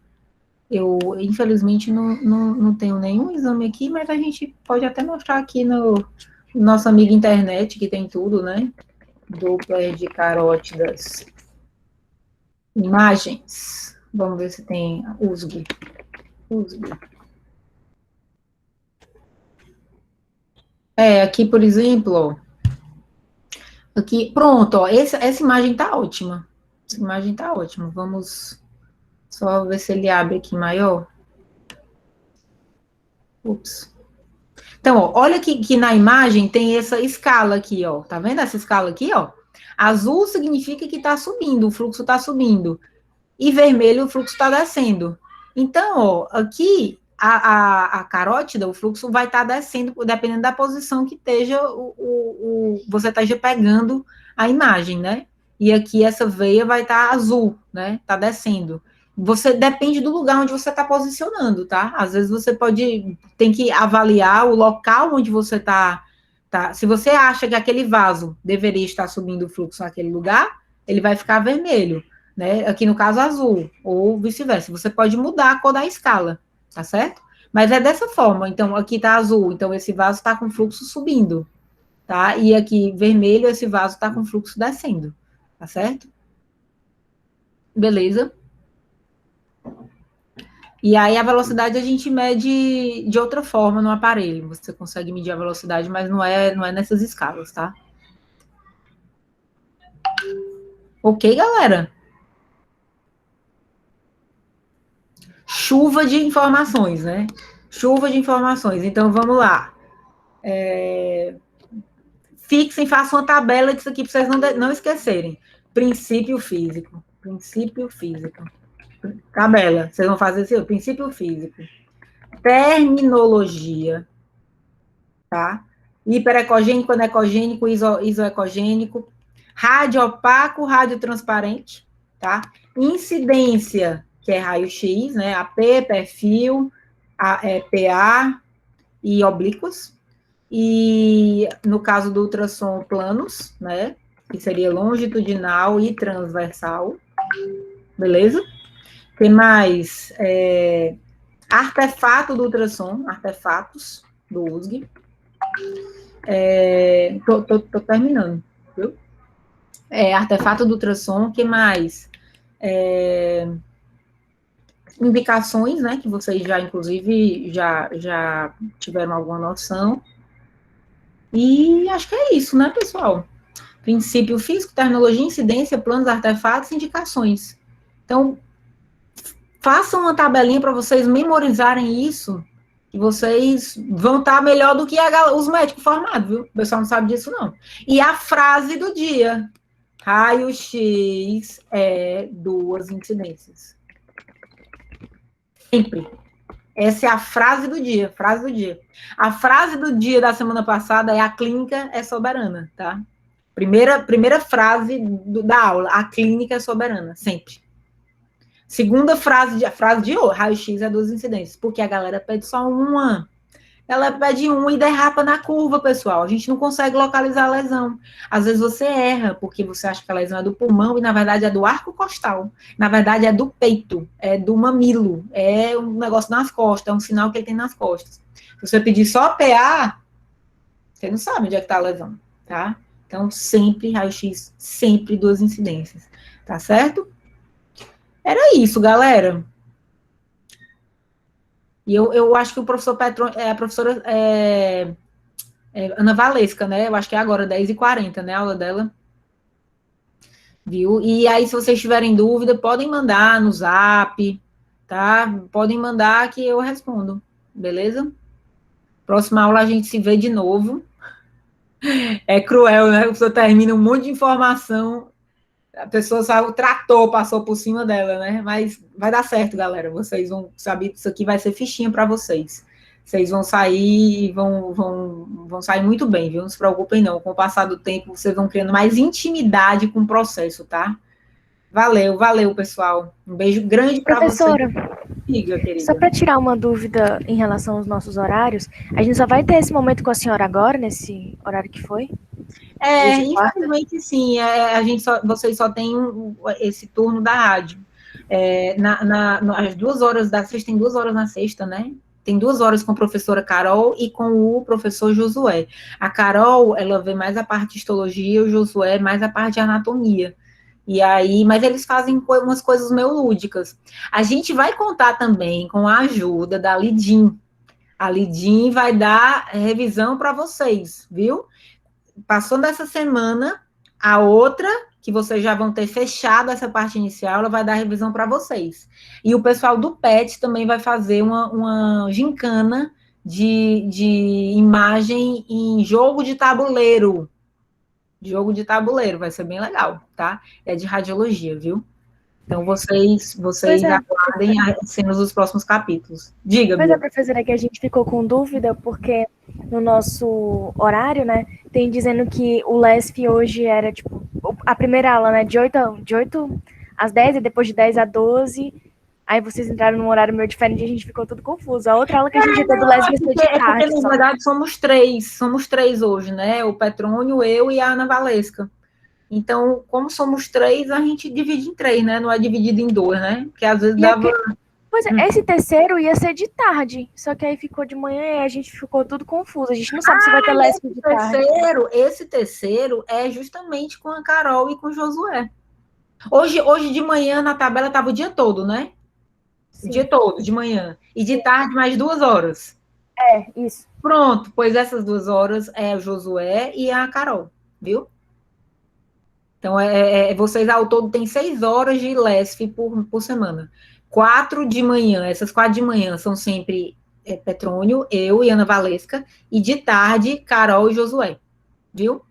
Eu, infelizmente, não tenho nenhum exame aqui, mas a gente pode até mostrar aqui no nosso amigo internet, que tem tudo, né? Doppler de carótidas. Imagens. Vamos ver se tem USG. Aqui, por exemplo, ó. Aqui, pronto, ó. Essa imagem tá ótima. Essa imagem tá ótima. Vamos só ver se ele abre aqui maior. Ups. Então, ó, olha que na imagem tem essa escala aqui, ó. Tá vendo essa escala aqui, ó? Azul significa que tá subindo, o fluxo tá subindo. E vermelho, o fluxo tá descendo. Então, ó, aqui a carótida, o fluxo vai estar descendo, dependendo da posição que esteja você esteja pegando a imagem, né? E aqui essa veia vai estar azul, né? Tá descendo. Você depende do lugar onde você está posicionando, tá? Às vezes você tem que avaliar o local onde você tá. Se você acha que aquele vaso deveria estar subindo o fluxo naquele lugar, ele vai ficar vermelho, né? Aqui no caso azul, ou vice-versa. Você pode mudar a cor da escala, tá certo? Mas é dessa forma. Então, aqui tá azul, então esse vaso está com fluxo subindo, tá? E aqui vermelho, esse vaso está com fluxo descendo, tá certo? Beleza? E aí a velocidade a gente mede de outra forma no aparelho. Você consegue medir a velocidade, mas não é nessas escalas, tá? Ok, galera? Chuva de informações, né? Chuva de informações. Então, vamos lá. Fixem, façam uma tabela disso aqui para vocês não esquecerem. Princípio físico. Princípio físico. Tabela. Vocês vão fazer assim, princípio físico. Terminologia. Tá? Hiperecogênico, anecogênico, isoecogênico. Rádio opaco, rádio transparente. Tá? Incidência, que é raio-x, né? AP, perfil, PA e oblíquos. E no caso do ultrassom, planos, né? Que seria longitudinal e transversal. Beleza? Tem mais artefato do ultrassom, artefatos do USG. Tô terminando, viu? Artefato do ultrassom, que mais? Indicações, né? Que vocês já, inclusive, já tiveram alguma noção. E acho que é isso, né, pessoal? Princípio físico, terminologia, incidência, planos, artefatos, indicações. Então, façam uma tabelinha para vocês memorizarem isso, que vocês vão estar melhor do que os médicos formados, viu? O pessoal não sabe disso, não. E a frase do dia: raio-x é 2 incidências. Sempre. Essa é a frase do dia, A frase do dia da semana passada é: a clínica é soberana, tá? Primeira frase da aula: a clínica é soberana, sempre. Segunda frase, a frase de hoje: raio-x é 2 incidências, porque a galera pede só uma. ela pede um e derrapa na curva, pessoal. A gente não consegue localizar a lesão. Às vezes você erra, porque você acha que a lesão é do pulmão e, na verdade, é do arco costal. Na verdade, é do peito, é do mamilo. É um negócio nas costas, é um sinal que ele tem nas costas. Se você pedir só PA, você não sabe onde é que está a lesão, tá? Então, sempre raio-x, sempre duas incidências. Tá certo? Era isso, galera. E eu acho que o professor Petron, a professora Ana Valesca, né? Eu acho que é agora, 10h40, né? A aula dela. Viu? E aí, se vocês tiverem dúvida, podem mandar no Zap, tá? Podem mandar que eu respondo, beleza? Próxima aula a gente se vê de novo. É cruel, né? A pessoa termina um monte de informação, a pessoa saiu, o trator passou por cima dela, né? Mas vai dar certo, galera. Vocês vão saber, isso aqui vai ser fichinha para vocês. Vocês vão sair, vão sair muito bem, viu? Não se preocupem, não. Com o passar do tempo, vocês vão criando mais intimidade com o processo, tá? Valeu, pessoal. Um beijo grande para vocês. Professora, Diga, só querida. para tirar uma dúvida em relação aos nossos horários, a gente só vai ter esse momento com a senhora agora, nesse horário que foi? Hoje é quarta? Infelizmente, sim. Vocês só têm esse turno da rádio. As 2 horas da sexta, tem 2 horas na sexta, né? Tem 2 horas com a professora Carol e com o professor Josué. A Carol, ela vê mais a parte de histologia, o Josué mais a parte de anatomia. E aí, mas eles fazem umas coisas meio lúdicas. A gente vai contar também com a ajuda da Lidim. A Lidim vai dar revisão para vocês, viu? Passou dessa semana, a outra, que vocês já vão ter fechado essa parte inicial, ela vai dar revisão para vocês. E o pessoal do PET também vai fazer uma gincana de imagem em jogo de tabuleiro. Jogo de tabuleiro, vai ser bem legal, tá? É de radiologia, viu? Então, vocês aguardem as cenas dos próximos capítulos. Diga, Pois é, Bia. professora, que a gente ficou com dúvida, porque no nosso horário, né, tem dizendo que o LESF hoje era, tipo, a primeira aula, né, de 8 às 10 e depois de 10 a 12. Aí vocês entraram num horário meio diferente e a gente ficou tudo confuso. A outra aula que a gente ia ter do LESF ia ser de tarde. Porque, na verdade, somos três hoje, né? O Petrônio, eu e a Ana Valesca. Então, como somos três, a gente divide em três, né? Não é dividido em dois, né? Porque às vezes dava... Pois é, esse terceiro ia ser de tarde, só que aí ficou de manhã e a gente ficou tudo confuso. A gente não sabe se vai ter LESF de tarde. Esse terceiro é justamente com a Carol e com o Josué. Hoje de manhã, na tabela, estava o dia todo, né? Sim. O dia todo, de manhã. E de tarde, mais 2 horas. É, isso. Pronto, pois essas 2 horas é o Josué e a Carol, viu? Então, vocês ao todo têm 6 horas de LESF por semana. 4 de manhã, essas 4 de manhã são sempre Petrônio, eu e Ana Valesca, e de tarde, Carol e Josué, viu?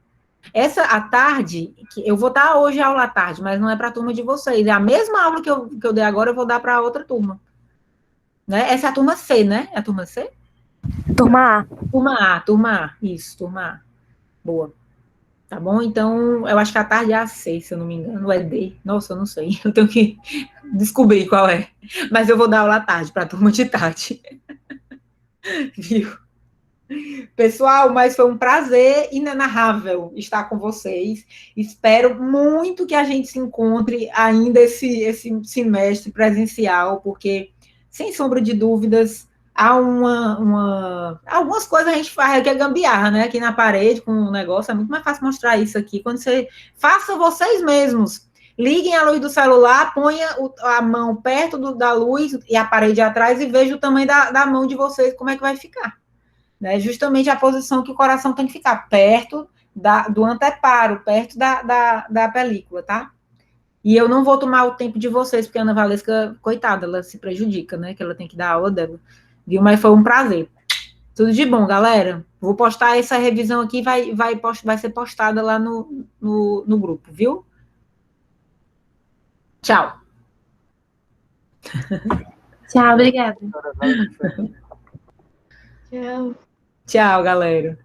Essa à tarde, que eu vou dar hoje a aula à tarde, mas não é para a turma de vocês, é a mesma aula que eu dei agora, eu vou dar para outra turma. Né? Essa é a turma C, né? É a turma C? Turma A. Turma A, isso, turma A. Boa. Tá bom? Então, eu acho que a tarde é a 6, se eu não me engano, é D. Nossa, eu não sei. Eu tenho que descobrir qual é. Mas eu vou dar aula à tarde, para a turma de tarde. Viu? Pessoal, mas foi um prazer inenarrável estar com vocês. Espero muito que a gente se encontre ainda esse semestre presencial, porque, sem sombra de dúvidas, há algumas coisas a gente faz aqui, a gambiarra, né? Aqui na parede, com o negócio, é muito mais fácil mostrar isso aqui. Quando você faça vocês mesmos, liguem a luz do celular, ponha a mão perto da luz e a parede atrás e veja o tamanho da mão de vocês, como é que vai ficar. Né? Justamente a posição que o coração tem que ficar, perto do anteparo, perto da película, tá? E eu não vou tomar o tempo de vocês, porque a Ana Valesca, coitada, ela se prejudica, né? Que ela tem que dar a aula dela. Viu? Mas foi um prazer. Tudo de bom, galera. Vou postar essa revisão aqui, vai ser postada lá no grupo, viu? Tchau. Tchau, obrigada. Tchau. Tchau, galera.